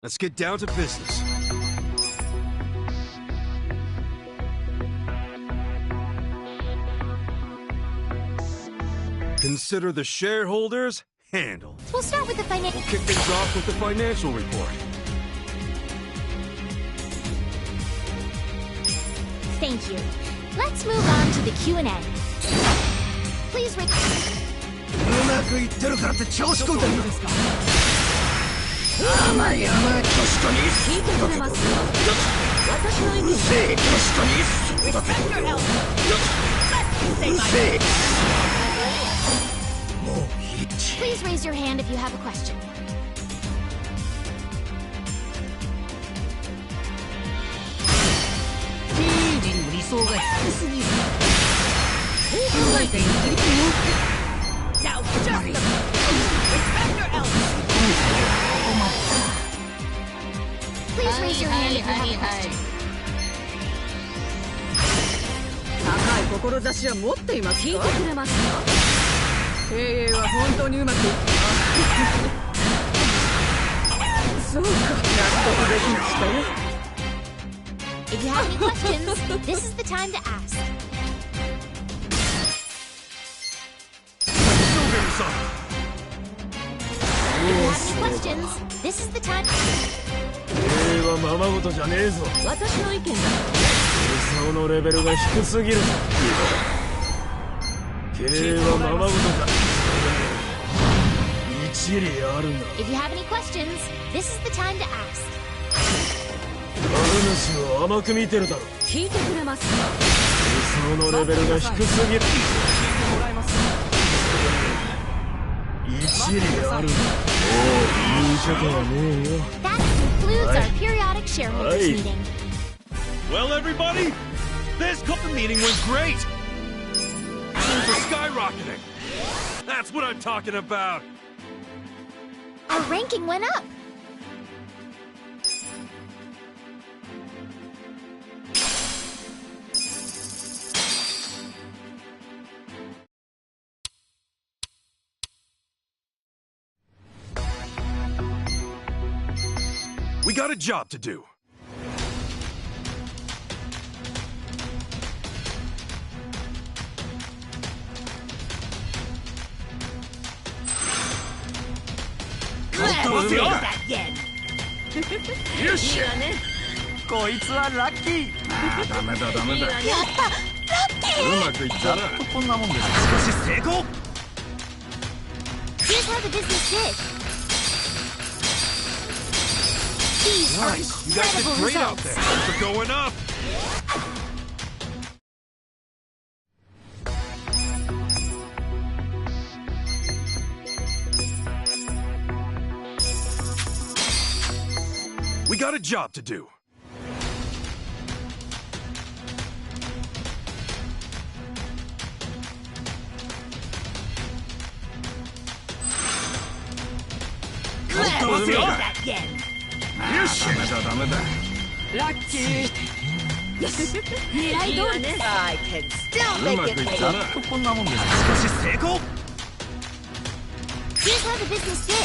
Let's get down to business. Consider the shareholders handled. We'll start with the financial. We'll kick things off with the financial report. Thank you. Let's move on to the Q&A. Please read. うまくいってるからって調子こいてるんですか。甘い甘い確かに聞いてくれますよ。私の意見。うるせえ確かにそうだけどようるせえもういい Please raise your hand if you have a question. Now, just the... Respect your elders! Please raise your hand if you have a question. 高い志は持っていますか？聞いてくれますか？経営は本当にうまくいったそうか、納得できましたよ。 If you have any questions, this is the time to ask. If you have any questions, this is the time. 経営はままごとじゃねえぞ。私の意見だ。理想のレベルが低すぎるぞ。If you have any questions, this is the time to ask. 主を甘く見てるだろ。聞いてくれますか。理想のレベルが低すぎる。一理あるんだ。おう、言うことはねえよ。 That concludes our periodic shareholders meeting. Well, everybody, this company meeting went great. Things are skyrocketing. That's what I'm talking about. Our ranking went up. We got a job to do. Let's do that again. よっしゃ。こいつはラッキー。ダメだダメだ。やったラッキーうまくいったな。こんなもんです。しかし成功。 Here's how the business did. These are Nice. You guys did incredible great out results. there. Things are going up. We got a job to do. Let's do that again. よっしゃ。ダメだダメだ。ラッキー。よし。狙い通りです。I can still うま make くい it ったな。こんなもんです。しかし成功。 Here's how the business did.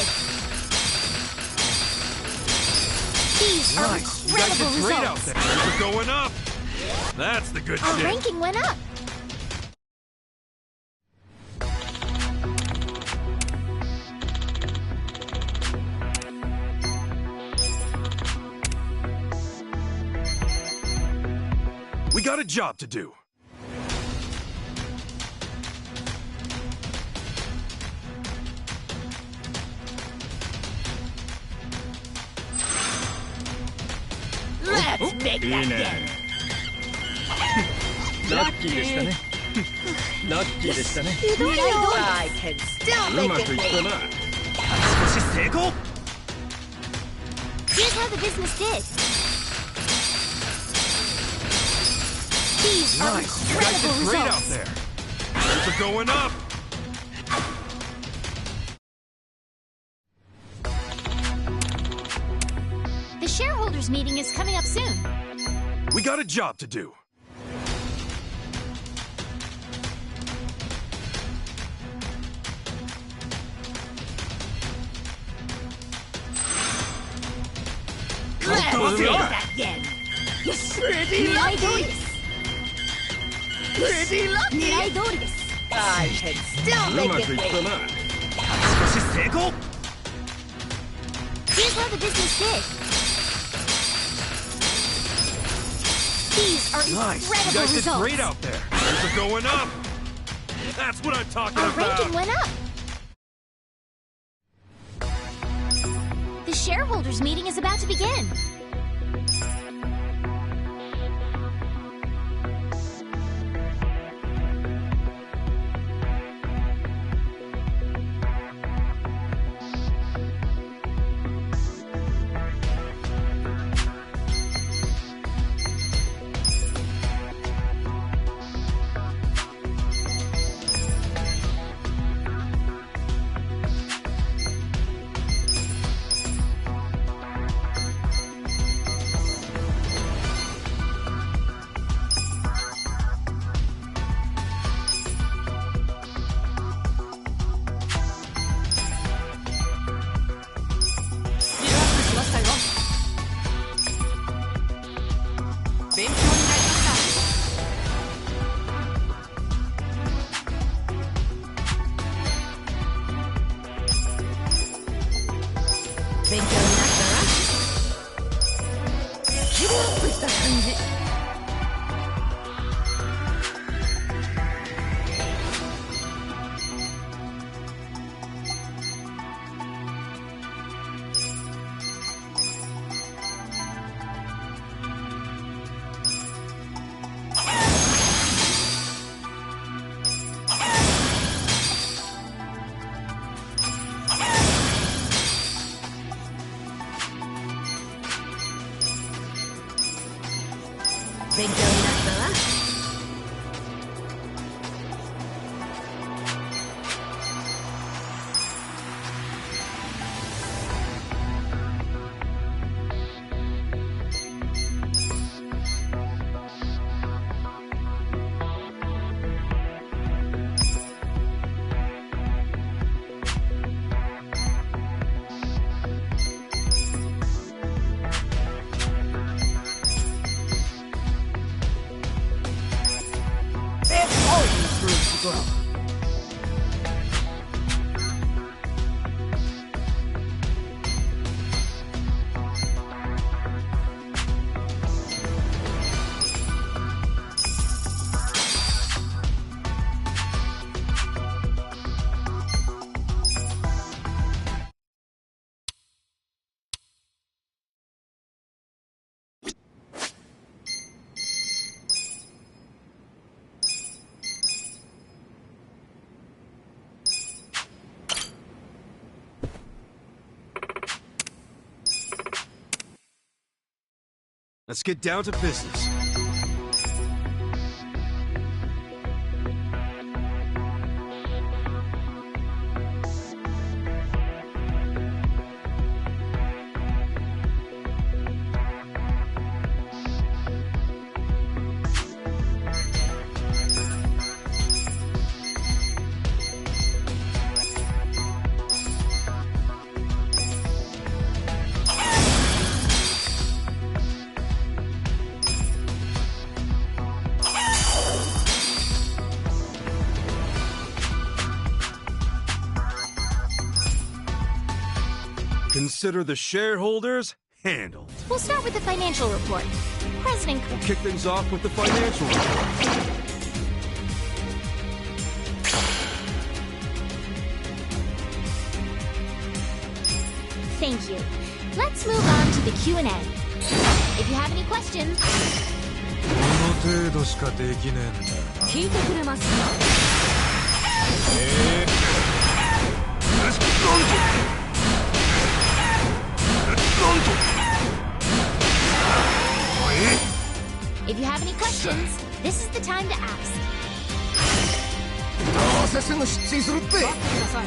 These are Nice. You guys did incredible great out results. there. Things are going up. That's the good Our shit. ranking went up. We got a job to do. Let's make いい that ね。 again. ラッキーでしたね。ラッキーでしたね。狙い通り。I can still うま make くい it った late. な。しかし成功。 Here's how the business did. These are Nice. You guys incredible did great out results. there. Things are going up. The shareholders meeting is coming up soon. We got a job to do. Let's do do that again. Yes. Pretty 狙い通り lucky. です。 Pretty 狙い lucky. 通りです。 I can still う make ま it くいった late. な。しかし成功。 Here's how the business did. These are Nice. You incredible guys did results. great out there. Things are going up. That's what I'm talking Our about. ranking went up. The shareholders meeting is about to begin. 勉強になったわ。Let's get down to business. Consider the shareholders handled. We'll start with the financial report. President... We'll kick things off with the financial report. Thank you. Let's move on to the Q&A. If you have any questions... この程度しかできねえんだ。聞いてくれますか？If you have any questions, this is the time to ask. どうせすぐ失墜するって。待ってください。う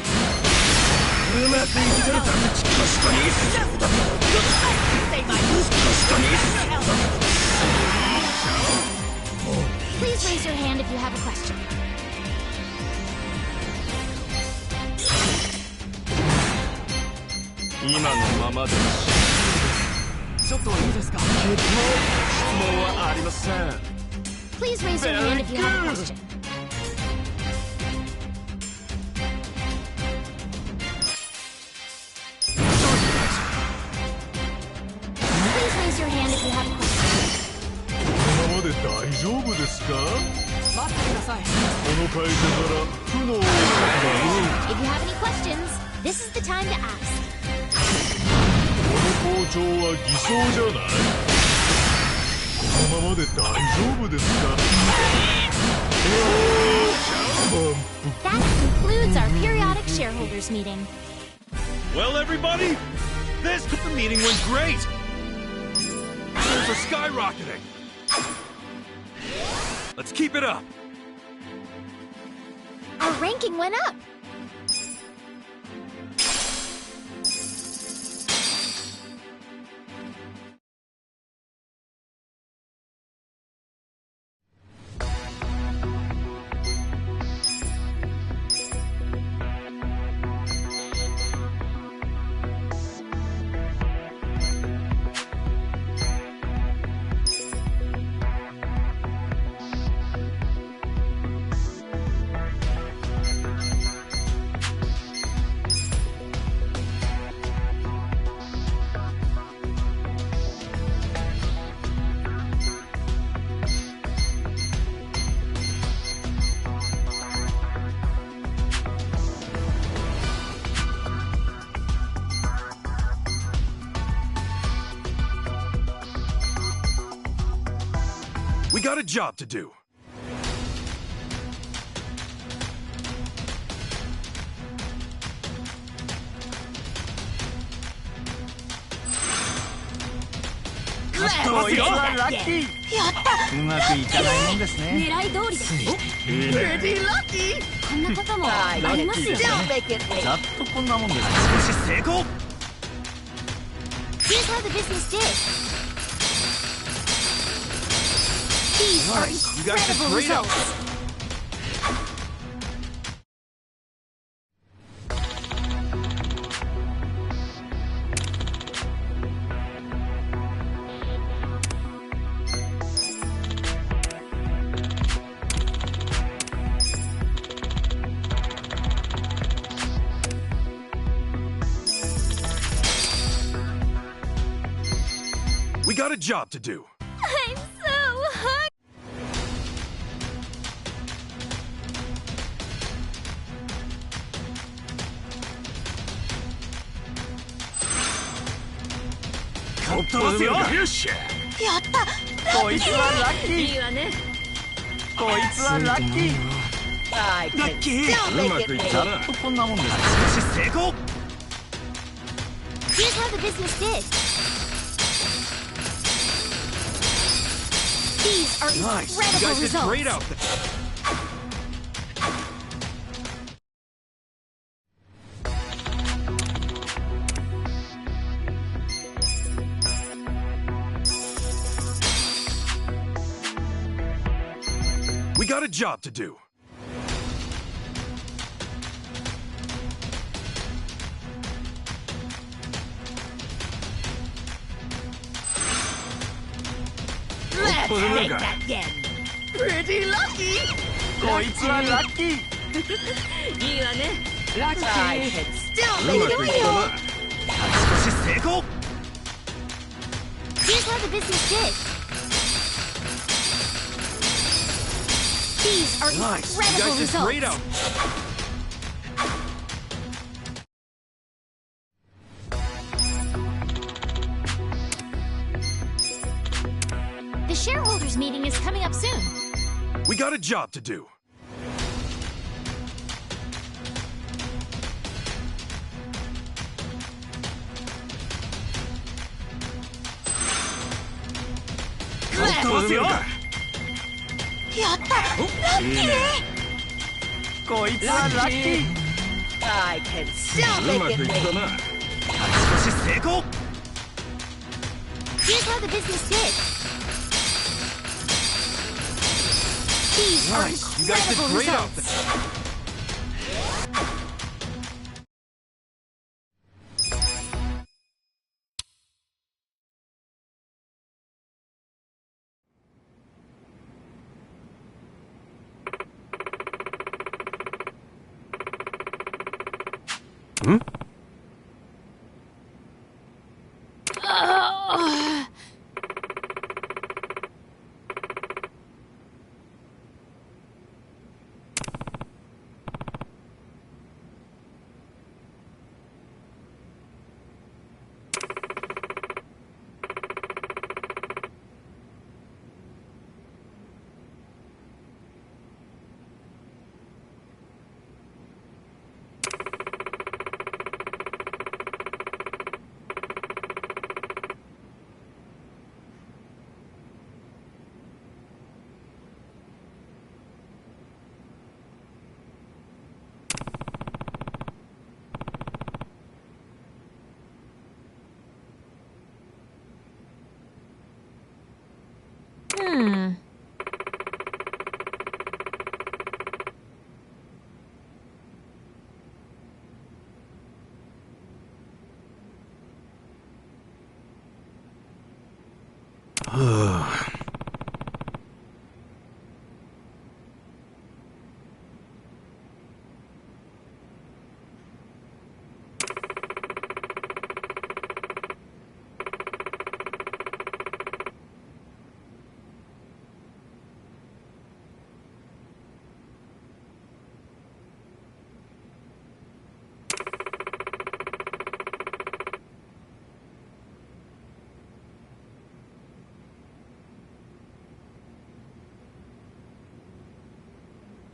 まくいってるだけ。確かにそうだけど。確かにそうだけど。Please raise your hand if you have a question. 今のままでちょっといいですか？質問はありません。 Please raise your hand if you have a question. Please raise your hand if you have a question. このままで大丈夫ですか？待ってください。この会社から負のを If you have any questions, this is the time to ask. この校長は偽装じゃない？このままで大丈夫ですか？ That concludes our periodic shareholders meeting. Well, everybody, the meeting went great. Shares are skyrocketing. Let's keep it up. Our ranking went up. We got a job to do. こいつはラッキー。うまくいかないもんですね。狙い通りです。こんなこともありますよね。ざっとこんなもんです。少し成功。 Here's how the business did. These are incredible results. We got a job to do. I'm so hungry.よっしゃ。やった。こいつはラッキー。いいわね。こいつはラッキー。ラッキー。うまくいったな。ざっとこんなもんです。少し成功。 Here's how the business did. These are Nice. You incredible guys did results. great out there. We got a job to do. Let's take that again. Pretty lucky. こいつはラッキー。いいわね。Lucky. I can still う make ま it くい real. ったな。少し成功。 Here's how the business did. These are Nice. You incredible guys did great results. out. The shareholders meeting is coming up soon. We got a job to do. Let's やったラッキーこいつはラッキー。I can still うま make く it いった big. な。少し成功。 Here's how the business did. These are Nice. You guys did incredible great out results. there. Hmm?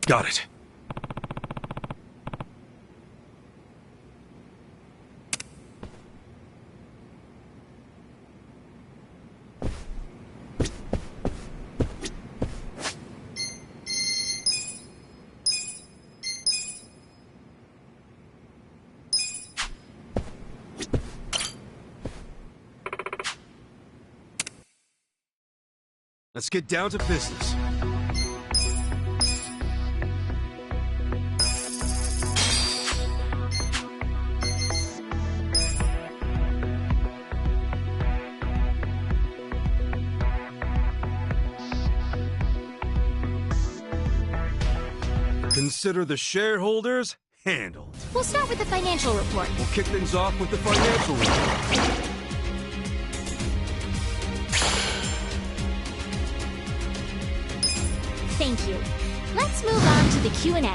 Got it. Let's get down to business. Consider the shareholders handled. We'll start with the financial report. We'll kick things off with the financial report. Thank you. Let's move on to the Q&A. ど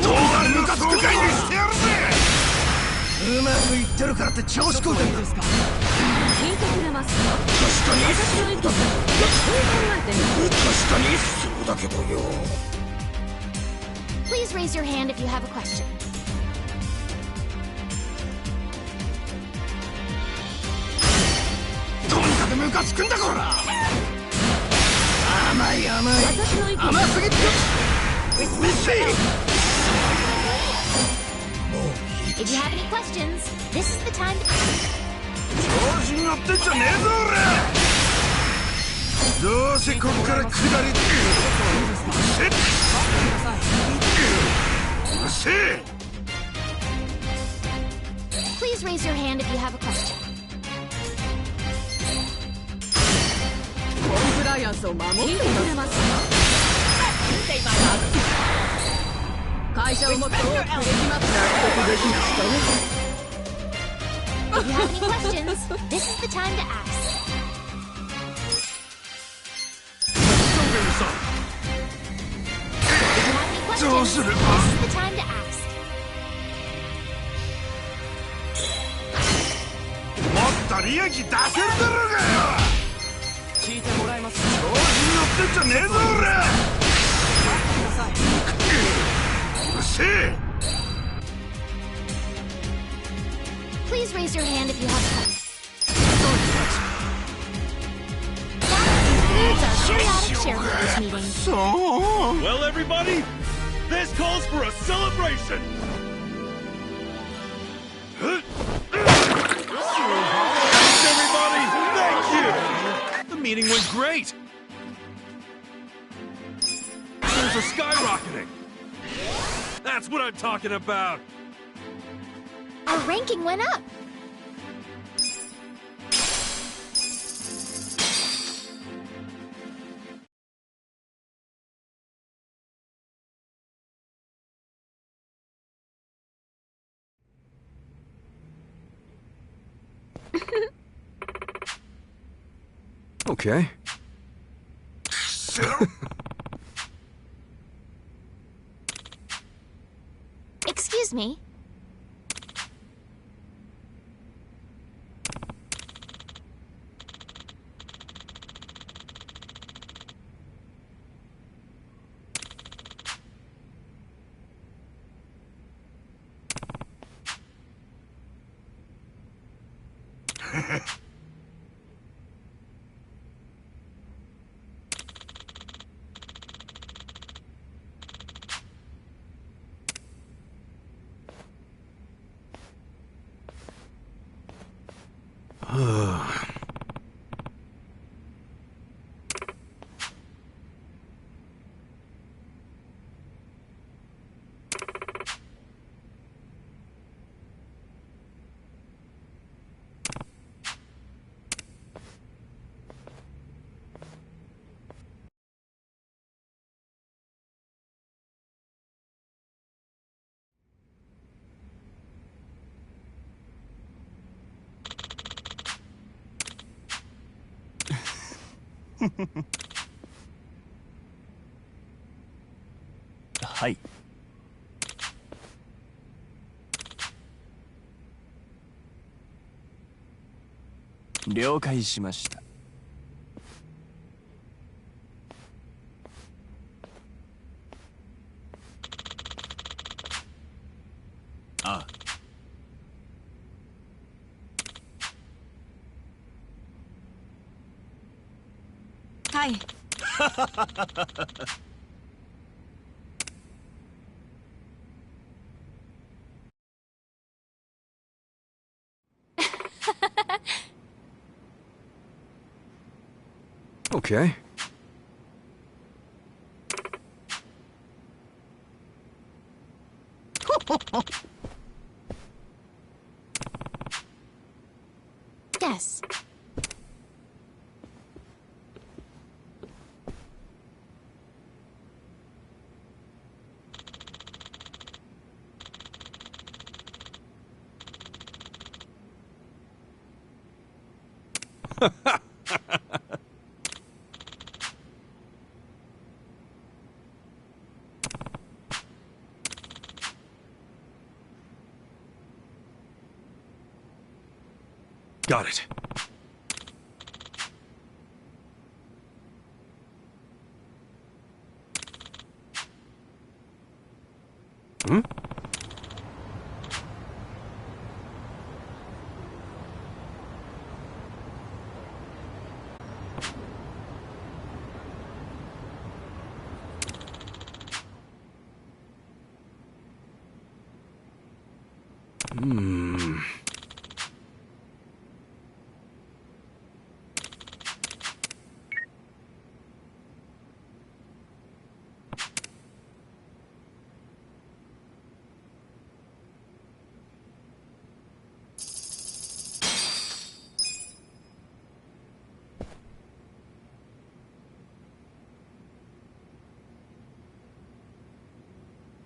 うなるムカつく会にしてやるぜ。うまくいってるからって調子こいてるんですか。聞いてくれますか。確かに私の意見そう考えてみる。確かにそうだけどよ。 Please raise your hand if you have a question. とにかくムカつくんだこら。甘い甘い。私の意見甘すぎて。うるせえ。 If you have any questions, this is the time to... 調子に乗ってんじゃねえぞ俺。どうせこっから下りってうるせえ。 Please raise your hand if you have a question. コンプライアンスを守ってくれますか。会社をもっと大きくできます。納得できましたね。 If you have any questions, this is the time to ask. どうする。 This is the time to ask. もっと利益出せるだろうがよ。聞いてもらえますか。調子に乗ってんじゃねえぞ俺。うるせえ。 Please raise your hand if you have a question. That concludes our periodic shareholders meeting. So. Well, everybody, this calls for a celebration. Thanks, everybody. Thank you. The meeting went great. Shares are skyrocketing. That's what I'm talking about. Our ranking went up. Okay. Excuse me.はい。了解しました。ああ。はい。Okay. Yes. Got it. Hmm? Hmm.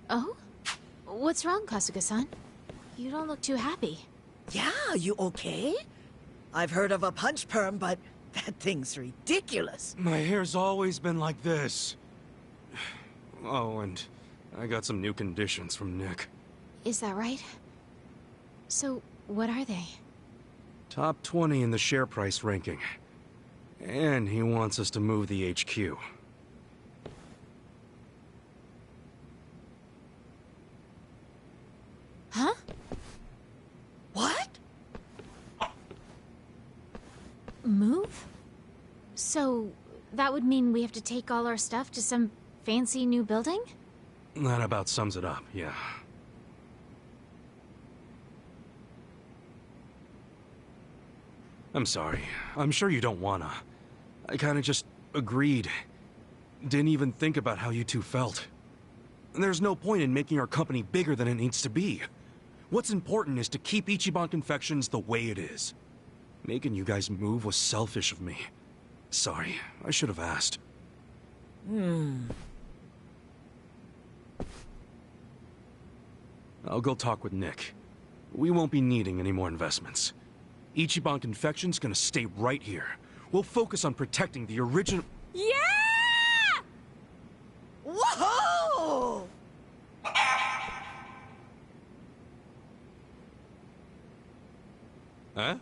Oh? What's wrong, Kasuga-san? You don't look too happy. Yeah, you okay? I've heard of a punch perm, but that thing's ridiculous. My hair's always been like this. Oh, and I got some new conditions from Nick. Is that right? So, what are they? Top 20 in the share price ranking. And he wants us to move the HQ. Huh? What? Move? So, that would mean we have to take all our stuff to some fancy new building? That about sums it up, yeah. I'm sorry. I'm sure you don't wanna. I kinda just agreed. Didn't even think about how you two felt. There's no point in making our company bigger than it needs to be. What's important is to keep Ichiban Confections the way it is. Making you guys move was selfish of me. Sorry, I should have asked. I'll go talk with Nick. We won't be needing any more investments. Ichiban Confections gonna stay right here. We'll focus on protecting the original— Yeah! Whoa! Huh?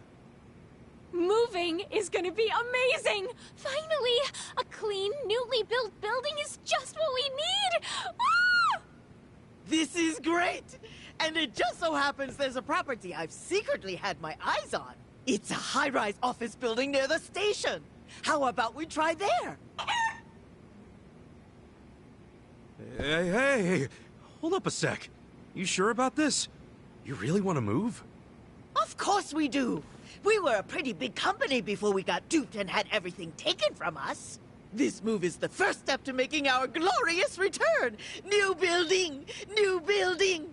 Moving is gonna be amazing! Finally! A clean, newly built building is just what we need! Ah! This is great! And it just so happens there's a property I've secretly had my eyes on. It's a high-rise office building near the station. How about we try there? Hey, hold up a sec. You sure about this? You really want to move? Of course we do. We were a pretty big company before we got duped and had everything taken from us. This move is the first step to making our glorious return. New building! New building!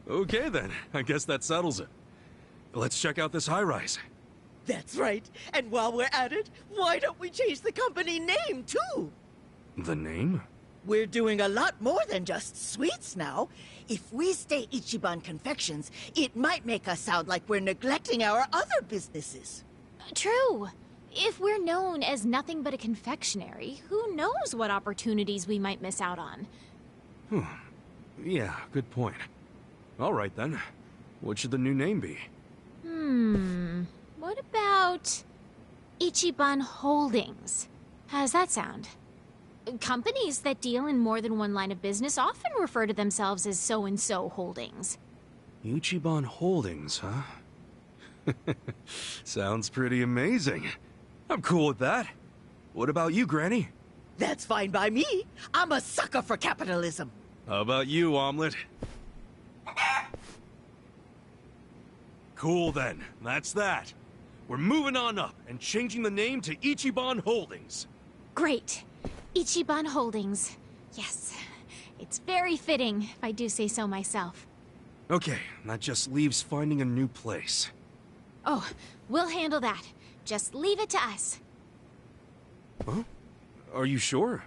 Okay then, I guess that settles it. Let's check out this high-rise. That's right. And while we're at it, why don't we change the company name, too? The name? We're doing a lot more than just sweets now. If we stay Ichiban Confections, it might make us sound like we're neglecting our other businesses. True. If we're known as nothing but a confectionery, who knows what opportunities we might miss out on? Yeah, good point. All right then. What should the new name be? What about Ichiban Holdings? How does that sound? Companies that deal in more than one line of business often refer to themselves as so-and-so holdings. Ichiban Holdings, huh? Sounds pretty amazing. I'm cool with that. What about you, Granny? That's fine by me. I'm a sucker for capitalism. How about you, Omelet? Cool then, that's that. We're moving on up and changing the name to Ichiban Holdings. Great. Ichiban Holdings. Yes. It's very fitting, if I do say so myself. Okay, that just leaves finding a new place. Oh, we'll handle that. Just leave it to us. Huh? Are you sure?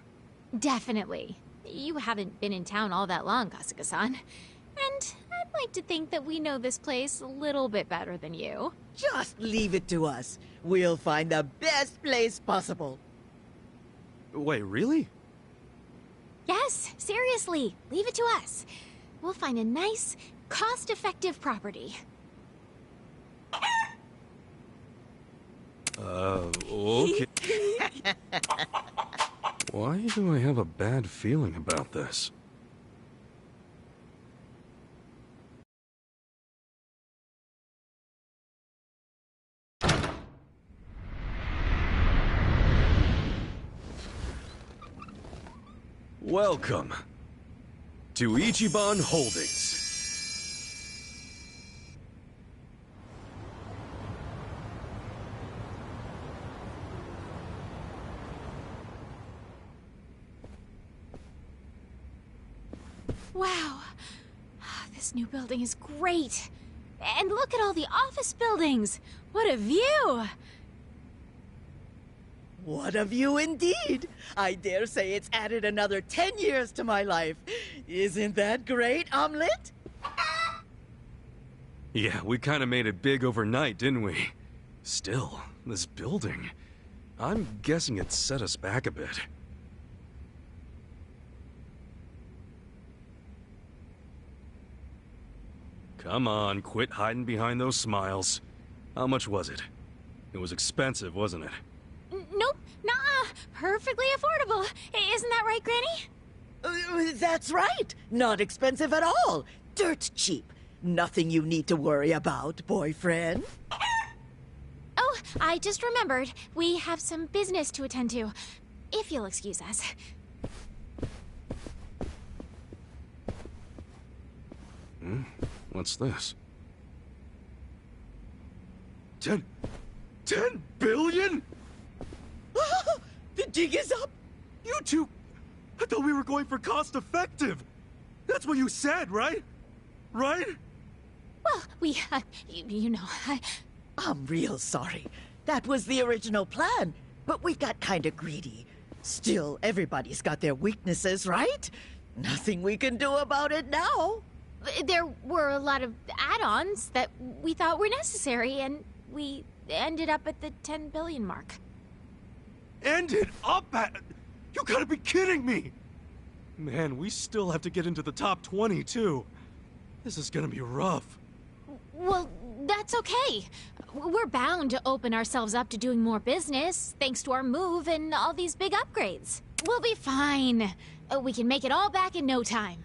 Definitely. You haven't been in town all that long, Kasuga-san. And I'd like to think that we know this place a little bit better than you. Just leave it to us. We'll find the best place possible. Wait, really? Yes, seriously. Leave it to us. We'll find a nice, cost-effective property. Okay. Why do I have a bad feeling about this? Welcome to Ichiban Holdings. Wow. This new building is great. And look at all the office buildings. What a view. What a view indeed! I dare say it's added another 10 years to my life. Isn't that great, Omelette? Yeah, we kind of made it big overnight, didn't we? Still, this building... I'm guessing it set us back a bit. Come on, quit hiding behind those smiles. How much was it? It was expensive, wasn't it? Nope, nah, perfectly affordable. Isn't that right, Granny? That's right. Not expensive at all. Dirt cheap. Nothing you need to worry about, boyfriend. Oh, I just remembered. We have some business to attend to. If you'll excuse us. What's this? 10 billion? The dig is up! You two... I thought we were going for cost effective. That's what you said, right? Right? Well, we, you know, I'm real sorry. That was the original plan, but we got kinda greedy. Still, everybody's got their weaknesses, right? Nothing we can do about it now. There were a lot of add-ons that we thought were necessary, and we ended up at the 10 billion mark. Ended up at... You gotta be kidding me! Man, we still have to get into the top 20, too. This is gonna be rough. Well, that's okay. We're bound to open ourselves up to doing more business, thanks to our move and all these big upgrades. We'll be fine. We can make it all back in no time.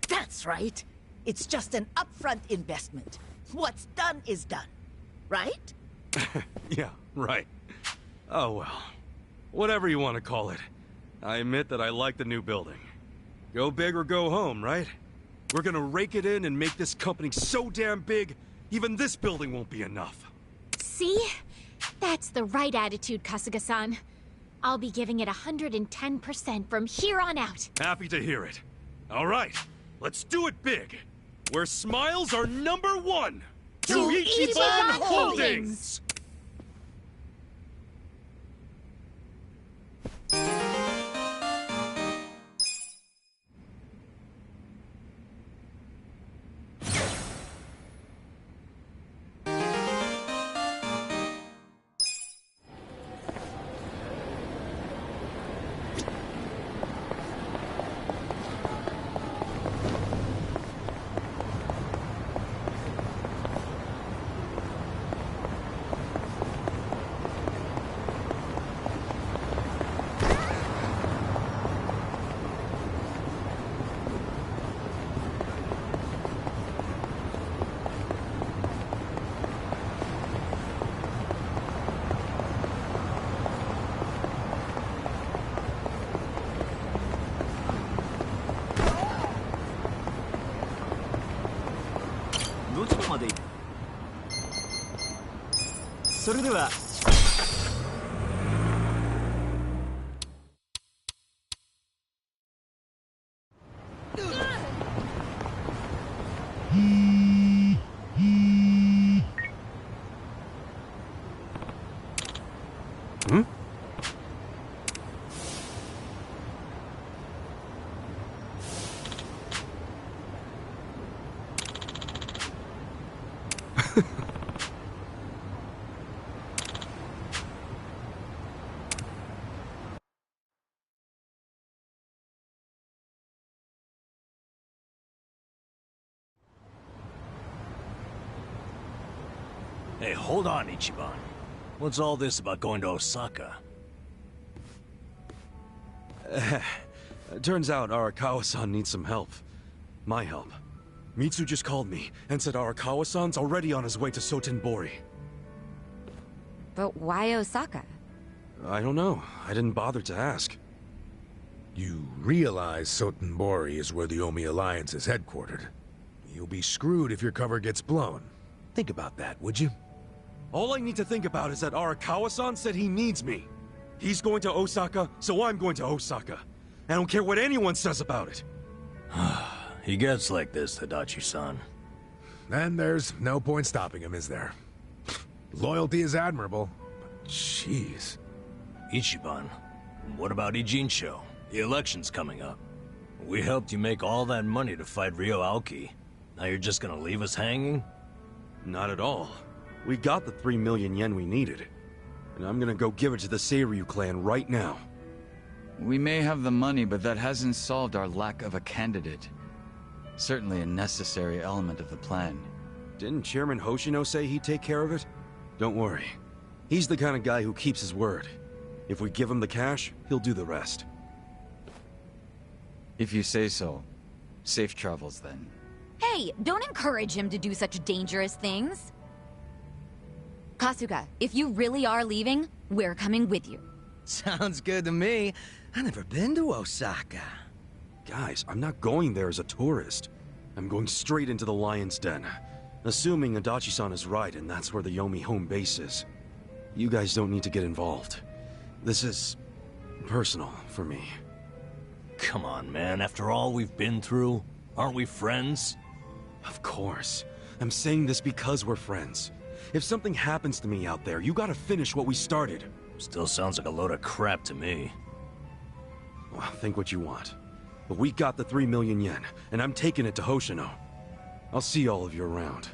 That's right. It's just an upfront investment. What's done is done. Right? Yeah, right. Oh well. Whatever you want to call it. I admit that I like the new building. Go big or go home, right? We're gonna rake it in and make this company so damn big, even this building won't be enough. See? That's the right attitude, Kasuga-san. I'll be giving it 110% from here on out. Happy to hear it. All right, let's do it big. Where smiles are #1. To Ichiban Holdings! Hmm? Hey, hold on, Ichiban. What's all this about going to Osaka? Turns out Arakawa-san needs some help. My help. Mitsu just called me and said Arakawa-san's already on his way to Sotenbori. But why Osaka? I don't know. I didn't bother to ask. You realize Sotenbori is where the Omi Alliance is headquartered. You'll be screwed if your cover gets blown. Think about that, would you? All I need to think about is that Arakawa-san said he needs me. He's going to Osaka, so I'm going to Osaka. I don't care what anyone says about it. He gets like this, Tadachi-san. Then there's no point stopping him, is there? Loyalty is admirable, but jeez. Ichiban, what about Ijincho? The election's coming up. We helped you make all that money to fight Ryo Aoki. Now you're just gonna leave us hanging? Not at all. We got the 3 million yen we needed. And I'm gonna go give it to the Seiryu clan right now. We may have the money, but that hasn't solved our lack of a candidate. Certainly a necessary element of the plan. Didn't Chairman Hoshino say he'd take care of it? Don't worry. He's the kind of guy who keeps his word. If we give him the cash, he'll do the rest. If you say so. Safe travels, then. Hey, don't encourage him to do such dangerous things. Kasuga, if you really are leaving, we're coming with you. Sounds good to me. I've never been to Osaka. Guys, I'm not going there as a tourist. I'm going straight into the Lion's Den. Assuming Adachi-san is right and that's where the Yomi home base is. You guys don't need to get involved. This is personal for me. Come on, man. After all we've been through, aren't we friends? Of course. I'm saying this because we're friends. If something happens to me out there, you gotta finish what we started. Still sounds like a load of crap to me. Well, think what you want. But we got the 3 million yen, and I'm taking it to Hoshino. I'll see all of you around.